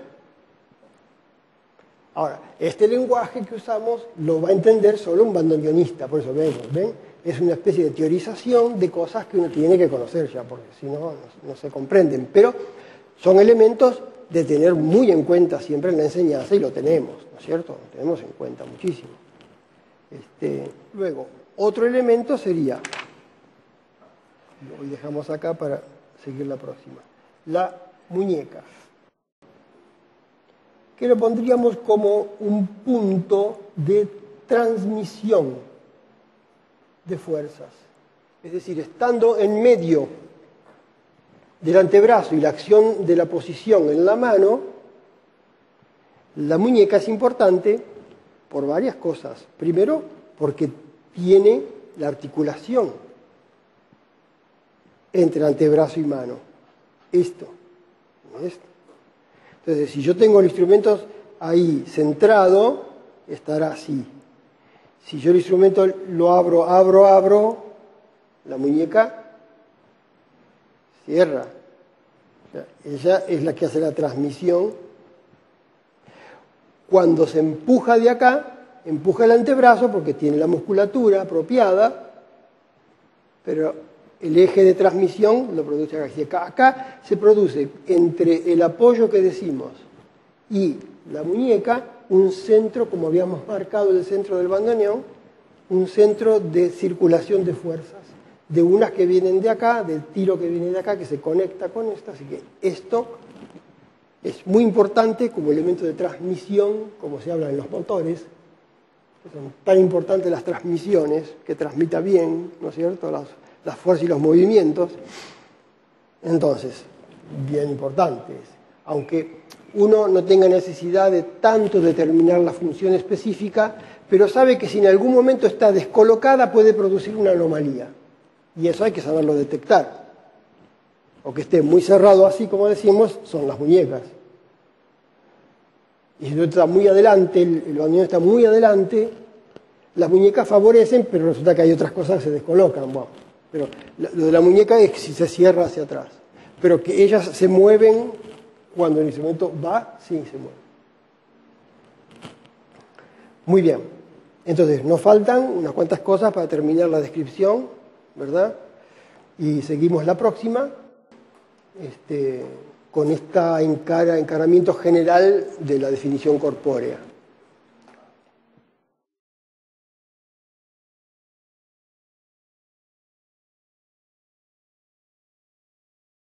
Ahora, este lenguaje que usamos lo va a entender solo un bandoneonista, por eso ven, es una especie de teorización de cosas que uno tiene que conocer ya, porque si no, no se comprenden. Pero son elementos de tener muy en cuenta siempre en la enseñanza, y lo tenemos, ¿no es cierto? Lo tenemos en cuenta muchísimo. Luego, otro elemento sería, hoy dejamos acá para seguir la próxima, la muñeca, que lo pondríamos como un punto de transmisión de fuerzas. Es decir, estando en medio del antebrazo y la acción de la posición en la mano, la muñeca es importante por varias cosas. Primero, porque tiene la articulación entre antebrazo y mano. Esto. Entonces, si yo tengo el instrumento ahí centrado, estará así. Si yo el instrumento lo abro, la muñeca cierra. O sea, ella es la que hace la transmisión. Cuando se empuja de acá, empuja el antebrazo porque tiene la musculatura apropiada, pero el eje de transmisión lo produce acá. Acá se produce entre el apoyo que decimos y la muñeca un centro, como habíamos marcado el centro del bandoneón, un centro de circulación de fuerzas, de unas que vienen de acá, del tiro que viene de acá, que se conecta con esta. Así que esto es muy importante como elemento de transmisión, como se habla en los motores. Son tan importantes las transmisiones, que transmita bien, ¿no es cierto?, las fuerzas y los movimientos. Entonces, bien importantes. Aunque uno no tenga necesidad de tanto determinar la función específica, pero sabe que si en algún momento está descolocada puede producir una anomalía. Y eso hay que saberlo detectar. O que esté muy cerrado así, como decimos, son las muñecas. Y si está muy adelante, el bandoneón está muy adelante, las muñecas favorecen, pero resulta que hay otras cosas que se descolocan. Bueno, pero lo de la muñeca es que si se cierra hacia atrás. Pero que ellas se mueven cuando el instrumento va, sí se mueve. Muy bien. Entonces, nos faltan unas cuantas cosas para terminar la descripción, ¿verdad? Y seguimos la próxima con este encaramiento general de la definición corpórea.